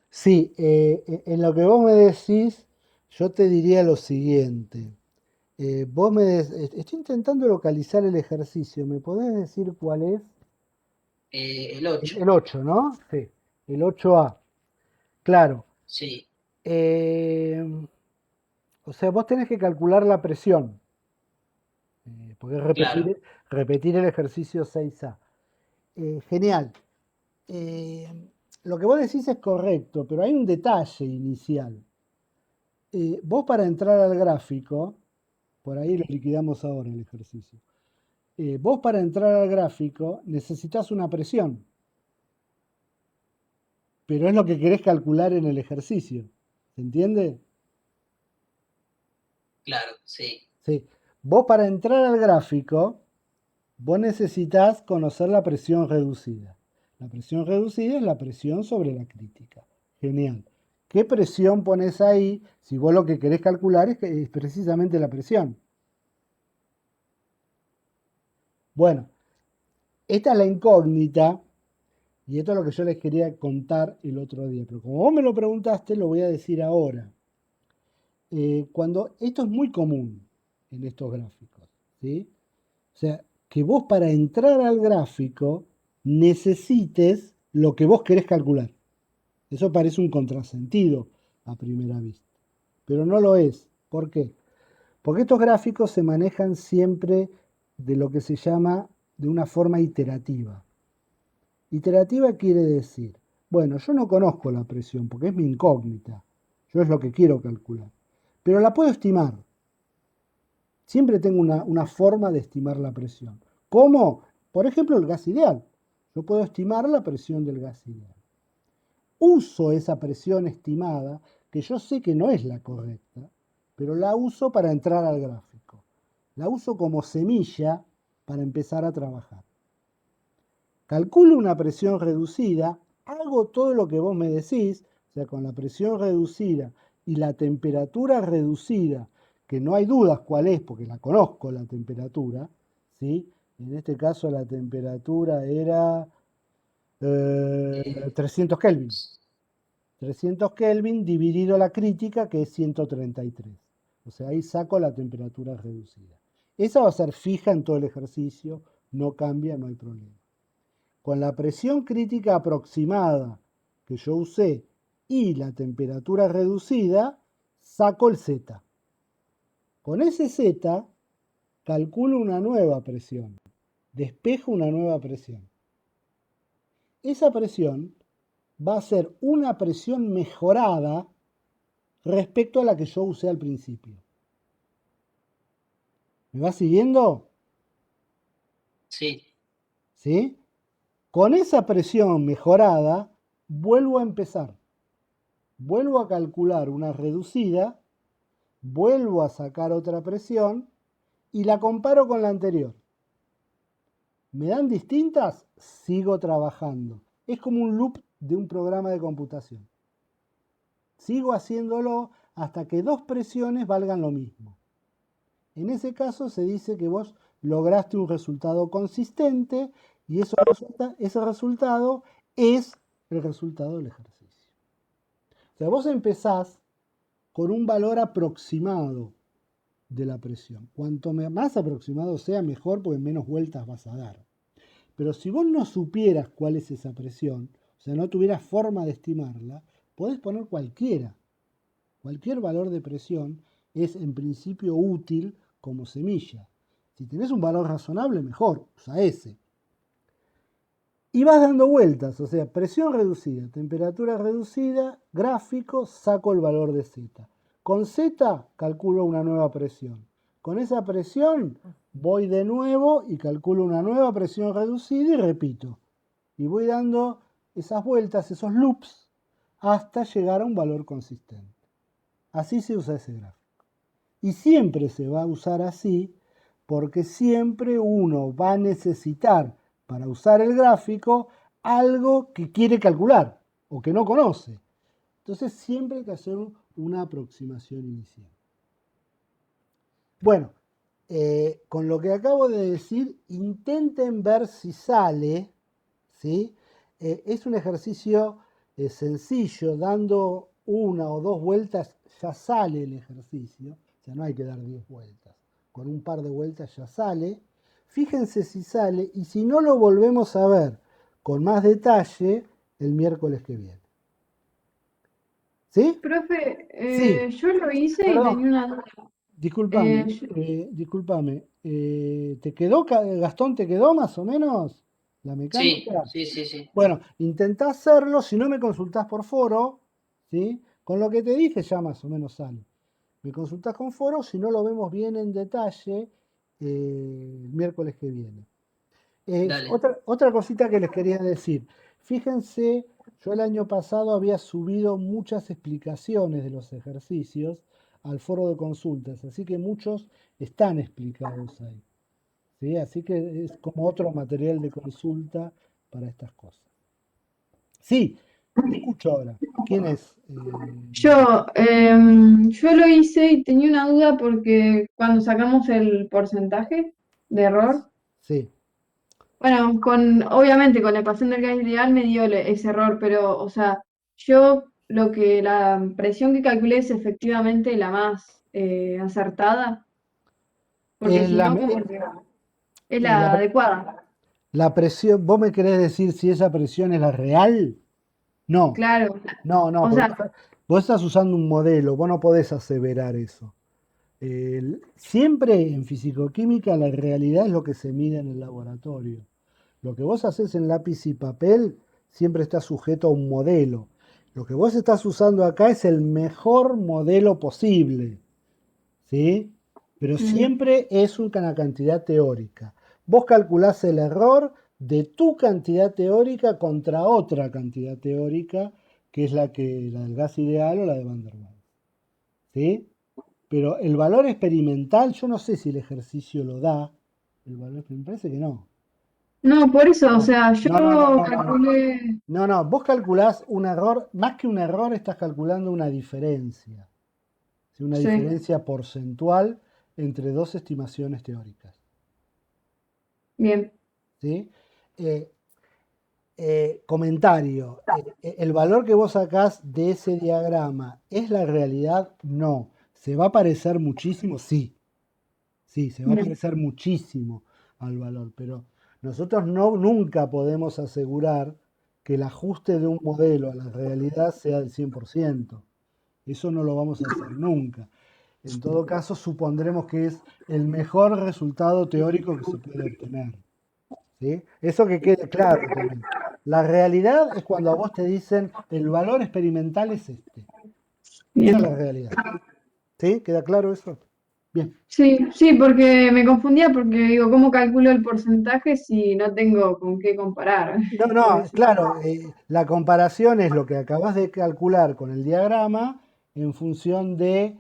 Sí, en lo que vos me decís, yo te diría lo siguiente. Estoy intentando localizar el ejercicio. ¿Me podés decir cuál es? El 8, El 8, ¿no? Sí, el 8A. Claro. sí, Eh, o sea, vos tenés que calcular la presión, porque es claro, repetir el ejercicio 6A. Genial. Eh, lo que vos decís es correcto, pero hay un detalle inicial. Vos para entrar al gráfico, por ahí lo liquidamos ahora el ejercicio. Vos para entrar al gráfico necesitas una presión, pero es lo que querés calcular en el ejercicio. ¿Se entiende? claro, sí, Sí. Vos para entrar al gráfico, vos necesitas conocer la presión reducida. La presión reducida es la presión sobre la crítica. Genial. ¿Qué presión pones ahí si vos lo que querés calcular es precisamente la presión? Bueno, esta es la incógnita y esto es lo que yo les quería contar el otro día. Pero como vos me lo preguntaste, lo voy a decir ahora. Esto es muy común en estos gráficos, ¿sí? O sea, que vos para entrar al gráfico necesites lo que vos querés calcular. Eso parece un contrasentido a primera vista, pero no lo es. ¿Por qué? Porque estos gráficos se manejan siempre de lo que se llama de una forma iterativa. Iterativa quiere decir, bueno, yo no conozco la presión porque es mi incógnita, yo es lo que quiero calcular, pero la puedo estimar. Siempre tengo una forma de estimar la presión. ¿Cómo? Por ejemplo, el gas ideal. Yo puedo estimar la presión del gas ideal. Uso esa presión estimada, que yo sé que no es la correcta, pero la uso para entrar al gráfico. La uso como semilla para empezar a trabajar. Calculo una presión reducida, hago todo lo que vos me decís, o sea, con la presión reducida y la temperatura reducida, que no hay dudas cuál es, porque la conozco la temperatura, ¿sí? En este caso la temperatura era eh, 300 Kelvin. 300 Kelvin dividido la crítica, que es 133. O sea, ahí saco la temperatura reducida. Esa va a ser fija en todo el ejercicio, no cambia, no hay problema. Con la presión crítica aproximada que yo usé y la temperatura reducida, saco el Z. Con ese Z calculo una nueva presión, despejo una nueva presión. Esa presión va a ser una presión mejorada respecto a la que yo usé al principio. ¿Me va siguiendo? sí, ¿Sí? Con esa presión mejorada, vuelvo a empezar. Vuelvo a calcular una reducida, vuelvo a sacar otra presión y la comparo con la anterior. ¿Me dan distintas? Sigo trabajando. Es como un loop de un programa de computación. Sigo haciéndolo hasta que dos presiones valgan lo mismo. En ese caso se dice que vos lograste un resultado consistente y ese resultado es el resultado del ejercicio. O sea, vos empezás con un valor aproximado de la presión. Cuanto más aproximado sea, mejor, porque menos vueltas vas a dar. Pero si vos no supieras cuál es esa presión, o sea, no tuvieras forma de estimarla, podés poner cualquiera. Cualquier valor de presión es en principio útil como semilla. Si tenés un valor razonable, mejor, usa ese. Y vas dando vueltas, o sea, presión reducida, temperatura reducida, gráfico, saco el valor de Z. Con Z calculo una nueva presión. Con esa presión voy de nuevo y calculo una nueva presión reducida y repito. Y voy dando esas vueltas, esos loops, hasta llegar a un valor consistente. Así se usa ese gráfico. Y siempre se va a usar así porque siempre uno va a necesitar para usar el gráfico algo que quiere calcular o que no conoce. Entonces siempre hay que hacer una aproximación inicial. Bueno, con lo que acabo de decir, intenten ver si sale, ¿sí? Es un ejercicio sencillo, dando una o dos vueltas ya sale el ejercicio, o sea, no hay que dar 10 vueltas. con un par de vueltas ya sale. Fíjense si sale y si no lo volvemos a ver con más detalle el miércoles que viene. ¿Sí? Profe, Sí, yo lo hice y perdón, tenía una duda. discúlpame, discúlpame. ¿Te quedó, Gastón, te quedó más o menos la Sí, mecánica? sí, sí, sí. Bueno, intentá hacerlo, si no me consultás por foro, ¿sí? Con lo que te dije ya más o menos sale. Me consultás con foro, si no lo vemos bien en detalle el miércoles que viene. Dale. Otra cosita que les quería decir. Fíjense, yo el año pasado había subido muchas explicaciones de los ejercicios al foro de consultas, así que muchos están explicados ahí. ¿Sí? Así que es como otro material de consulta para estas cosas. Sí, te escucho ahora. ¿Quién es? Yo lo hice y tenía una duda porque cuando sacamos el porcentaje de error, Sí. bueno, obviamente con la ecuación del gas ideal me dio ese error, pero, o sea, la presión que calculé es efectivamente la más acertada, porque Eh, si la, no, me- como que es eh, la la- adecuada. la presión, ¿vos me querés decir si esa presión es la real? No, Claro, no, o porque sea, vos estás usando un modelo, vos no podés aseverar eso. Siempre en fisicoquímica la realidad es lo que se mide en el laboratorio. Lo que vos haces en lápiz y papel siempre está sujeto a un modelo. Lo que vos estás usando acá es el mejor modelo posible, ¿sí? Pero mm, siempre es una cantidad teórica. Vos calculás el error de tu cantidad teórica contra otra cantidad teórica, que es la del gas ideal o la de Van der Waals, ¿sí? Pero el valor experimental, yo no sé si el ejercicio lo da. El valor experimental parece que no. no, por eso, o No, sea, yo no, no, no, no, no, no. calculé, No, no, vos calculás un error, más que un error, estás calculando una diferencia. ¿Sí? Una sí, diferencia porcentual entre dos estimaciones teóricas. bien, ¿Sí? Eh, Comentario. El valor que vos sacás de ese diagrama, ¿es la realidad? No. ¿Se va a parecer muchísimo? Sí. Sí, se va a bien, parecer muchísimo al valor, pero nosotros nunca podemos asegurar que el ajuste de un modelo a la realidad sea del 100%. Eso no lo vamos a hacer nunca. En todo caso, supondremos que es el mejor resultado teórico que se puede obtener. ¿Sí? Eso que quede claro también. La realidad es cuando a vos te dicen el valor experimental es este. Esa es la bien. realidad. ¿Sí? ¿Queda claro eso? Bien. Sí, sí, porque me confundía porque digo, ¿cómo calculo el porcentaje si no tengo con qué comparar? No, Por no, eso. claro, la comparación es lo que acabas de calcular con el diagrama en función de,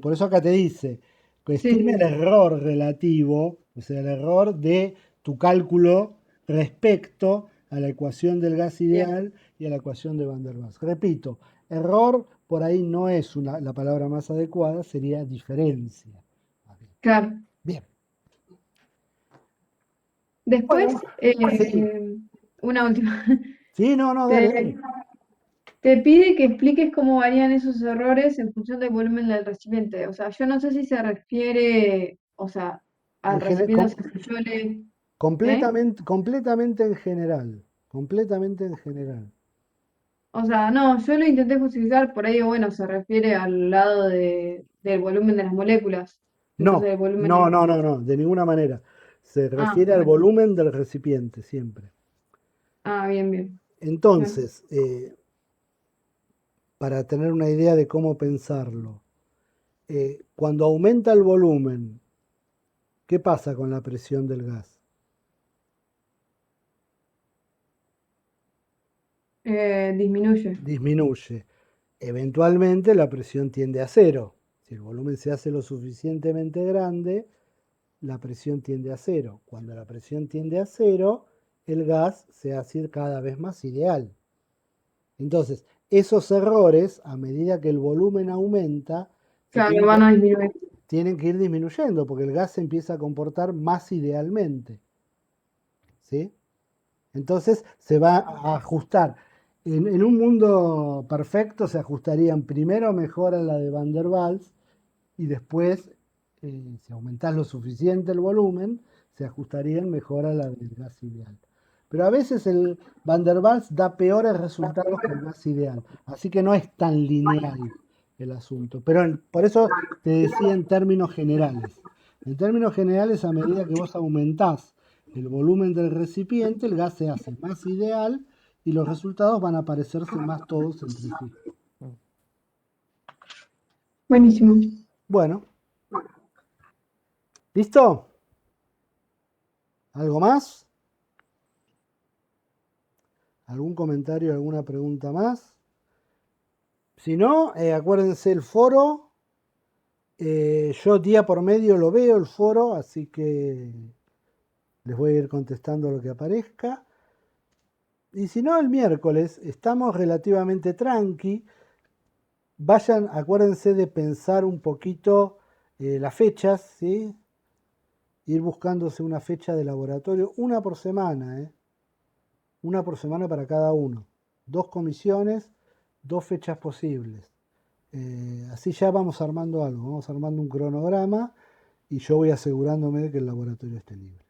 por eso acá te dice, que Sí, estime el sí, error relativo, o sea, el error de tu cálculo respecto a la ecuación del gas bien, ideal y a la ecuación de Van der Waals. Repito, error por ahí no es la palabra más adecuada, sería diferencia. claro. Bien. Después, Bueno, sí, una última. sí, no, no, dale, Te, dale. te pide que expliques cómo varían esos errores en función del volumen del recipiente. O sea, yo no sé si se refiere, o sea, En al recipiente, o sea, si yo le... ¿Eh? Completamente en general. Completamente en general. O sea, no, yo lo intenté justificar, por ahí, bueno, se refiere al lado del volumen de las moléculas. Entonces, No, el volumen no, es... no, no, no, de ninguna manera. Se Ah, refiere al bueno. volumen del recipiente, siempre. Ah, bien, bien. Bueno. Entonces, para tener una idea de cómo pensarlo, cuando aumenta el volumen, ¿qué pasa con la presión del gas? Disminuye. Disminuye. Eventualmente la presión tiende a cero. Si el volumen se hace lo suficientemente grande, la presión tiende a cero. Cuando la presión tiende a cero, el gas se hace cada vez más ideal. Entonces, esos errores, a medida que el volumen aumenta, Claro, van a disminuir. tienen que ir disminuyendo, porque el gas se empieza a comportar más idealmente. ¿Sí? Entonces se va a ajustar. En un mundo perfecto se ajustarían primero mejor a la de Van der Waals y después Si aumentás lo suficiente el volumen, se ajustaría en mejor a la del gas ideal. Pero a veces el Van der Waals da peores resultados que el gas ideal, así que no es tan lineal el asunto. Pero por eso te decía en términos generales. En términos generales, a medida que vos aumentás el volumen del recipiente, el gas se hace más ideal y los resultados van a parecerse más todos entre sí. Buenísimo. Bueno, ¿listo? ¿Algo más? ¿Algún comentario, alguna pregunta más? Si no, acuérdense el foro. Yo día por medio lo veo el foro, así que les voy a ir contestando lo que aparezca. Y si no, el miércoles estamos relativamente tranqui. Vayan, acuérdense de pensar un poquito las fechas, ¿sí? Ir buscándose una fecha de laboratorio, una por semana, ¿eh? Una por semana para cada uno. 2 comisiones, 2 fechas posibles. Así ya vamos armando algo, vamos armando un cronograma y yo voy asegurándome de que el laboratorio esté libre.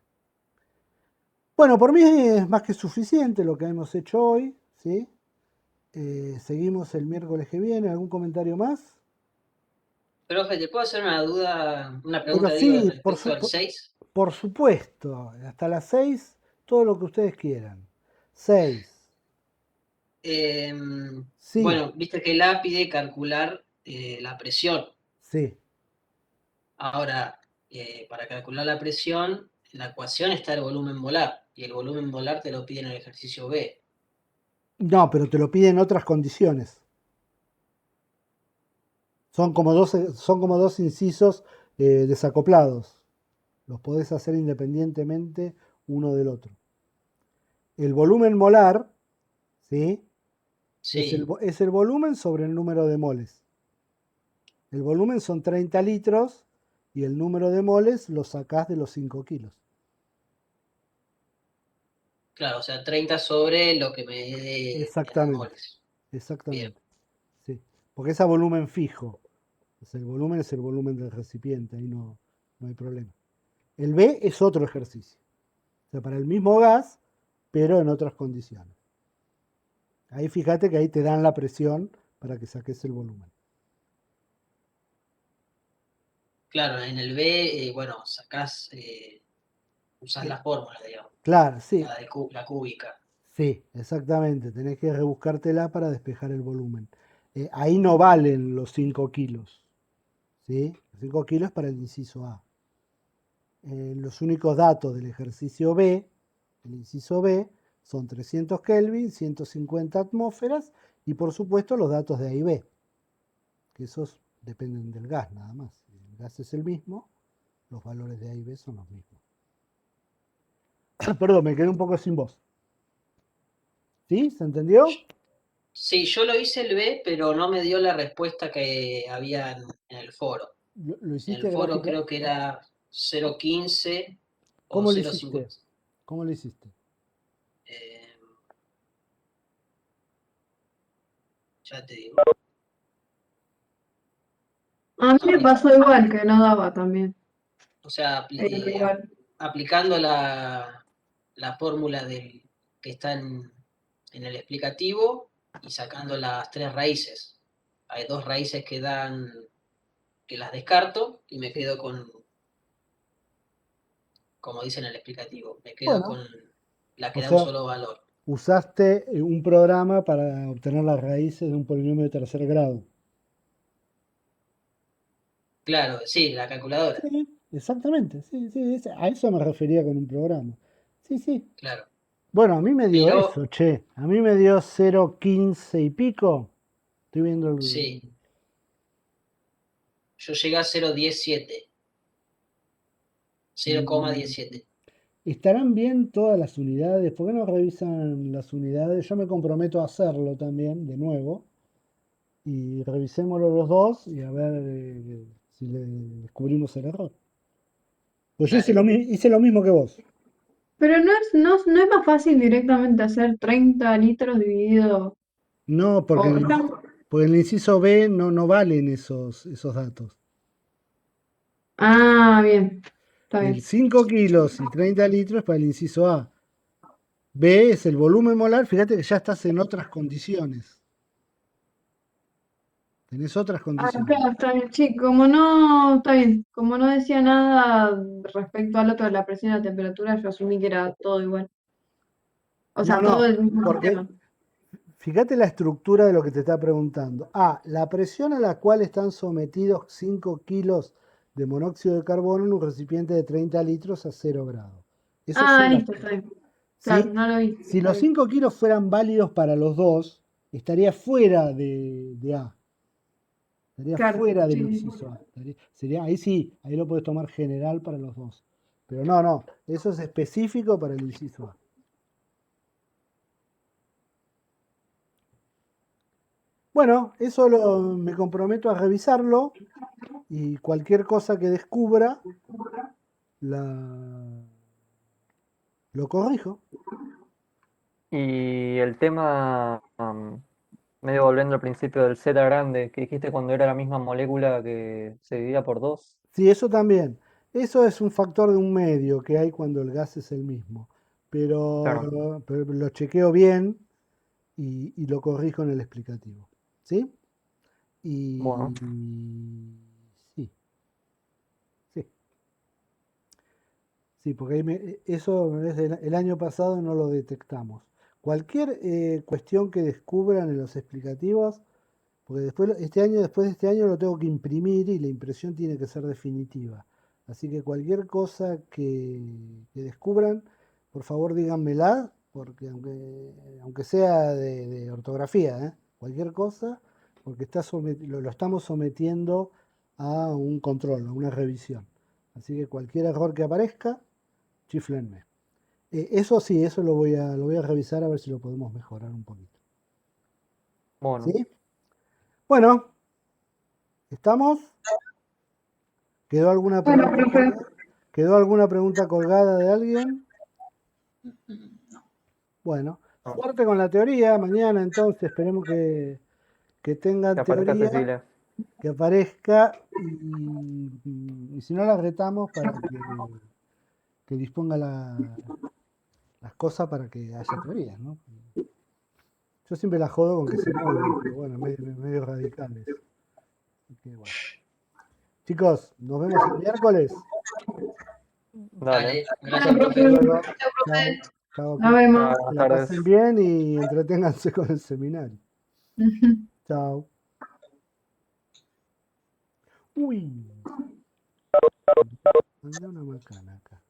Bueno, por mí es más que suficiente lo que hemos hecho hoy, ¿sí? Seguimos el miércoles que viene. ¿Algún comentario más? Profe, ¿te puedo hacer una Pero pregunta, digo, sí, respecto al 6? por supuesto, hasta las 6, todo lo que ustedes quieran. 6. Sí, Bueno, viste que la pide calcular la presión. sí. Ahora, para calcular la presión, en la ecuación está el volumen molar, y el volumen molar te lo pide en el ejercicio B. No, pero te lo piden otras condiciones. Son como dos incisos desacoplados. Los podés hacer independientemente uno del otro. El volumen molar, ¿sí? Sí, Es el volumen sobre el número de moles. El volumen son 30 litros y el número de moles lo sacás de los 5 kilos. claro, o sea, 30 sobre lo que me dé en Exactamente, moles. Bien, exactamente. Sí, porque es a volumen fijo. El volumen es el volumen del recipiente, ahí no hay problema. El B es otro ejercicio. O sea, para el mismo gas, pero en otras condiciones. Ahí fíjate que ahí te dan la presión para que saques el volumen. claro, en el B, bueno, sacás, usás Eh, la fórmula, digamos, claro, sí, la cúbica. sí, exactamente. Tenés que rebuscártela para despejar el volumen. Ahí no valen los 5 kilos. ¿Sí? 5 kilos para el inciso A. Los únicos datos del ejercicio B, el inciso B, son 300 Kelvin, 150 atmósferas y por supuesto los datos de A y B, que esos dependen del gas nada más. Si el gas es el mismo, los valores de A y B son los mismos. Perdón, me quedé un poco sin voz. ¿Sí? ¿Se entendió? Sí, yo lo hice el B, pero no me dio la respuesta que había en el foro. ¿Lo En hiciste el foro gráfica? creo que era 0,15 o ¿Cómo lo 0,50. hiciste? ¿Cómo lo hiciste? Eh, ya te digo. A mí No, me pasó igual que no daba también. o sea, Igual. aplicando la fórmula que está en el explicativo y sacando las 3 raíces. Hay 2 raíces que las descarto y me quedo con, como dice en el explicativo, me quedo Bueno, con la que o da un sea, solo valor. usaste un programa para obtener las raíces de un polinomio de tercer grado. Claro, sí, la calculadora, Sí, exactamente, sí, sí, a eso me refería con un programa. Sí, sí. claro. Bueno, a mí me dio eso, Pero, che. A mí me dio 0,15 y pico. Estoy viendo sí, yo llegué a 0,17, mm, 0,17. ¿Estarán bien todas las unidades? ¿Por qué no revisan las unidades? Yo me comprometo a hacerlo también, de nuevo. Y revisémoslo los dos y a ver si le descubrimos el error. Pues yo Dale. hice lo mismo que vos. Pero no es más fácil directamente hacer 30 litros dividido. No, porque O estamos. porque en el inciso B no valen esos datos. Ah, bien. Está El bien. 5 kilos y 30 litros es para el inciso A. B es el volumen molar. Fíjate que ya estás en otras condiciones. Tenés otras Ah, condiciones. claro, está bien. Sí, como no, está bien. Como no decía nada respecto al otro de la presión y la temperatura, yo asumí que era todo igual. O sea, No, todo no, el mismo porque sistema. fíjate la estructura de lo que te está preguntando. A, la presión a la cual están sometidos 5 kilos de monóxido de carbono en un recipiente de 30 litros a 0 grados. Eso Ah, son las. listo, está bien. Claro, ¿Sí? no lo vi. Si Está los bien. 5 kilos fueran válidos para los dos, estaría fuera de A. Estaría Claro, fuera del sí, sí, sí. inciso A. Sería, ahí sí, ahí lo puedes tomar general para los dos. Pero no, no, eso es específico para el inciso A. Bueno, eso me comprometo a revisarlo y cualquier cosa que descubra la, lo corrijo. Y el tema, medio volviendo al principio del Z grande, que dijiste cuando era la misma molécula que se dividía por dos. Sí, eso también. Eso es un factor de un medio que hay cuando el gas es el mismo. Claro. Pero lo chequeo bien y lo corrijo en el explicativo. ¿Sí? Bueno, Y sí, sí, sí, porque eso desde el año pasado no lo detectamos. Cualquier cuestión que descubran en los explicativos, porque después de este año lo tengo que imprimir y la impresión tiene que ser definitiva. Así que cualquier cosa que descubran, por favor díganmela, porque aunque sea de ortografía, cualquier cosa, porque lo estamos sometiendo a un control, a una revisión. Así que cualquier error que aparezca, chiflenme. Eso sí, eso lo voy a revisar a ver si lo podemos mejorar un poquito. bueno. ¿Sí? Bueno, ¿estamos? ¿Quedó alguna Bueno, pregunta profe. colgada? ¿Quedó alguna pregunta colgada de alguien? Bueno, No, suerte con la teoría. Mañana entonces esperemos que que tengan aparezca teoría, Cecilia. que aparezca y si no la retamos para que disponga las cosas para que haya teorías, ¿no? Yo siempre la jodo con que se mueven, pero bueno, medio radicales. Así que bueno. Chicos, nos vemos el miércoles. Dale. Dale, gracias, Bueno, Hasta profe. profe. luego. Chau, Chao. profe. Chao. Nos Que vemos. Buenas la pasen tardes. bien y entreténganse con el seminario. Chao. Uy, anda una macana acá.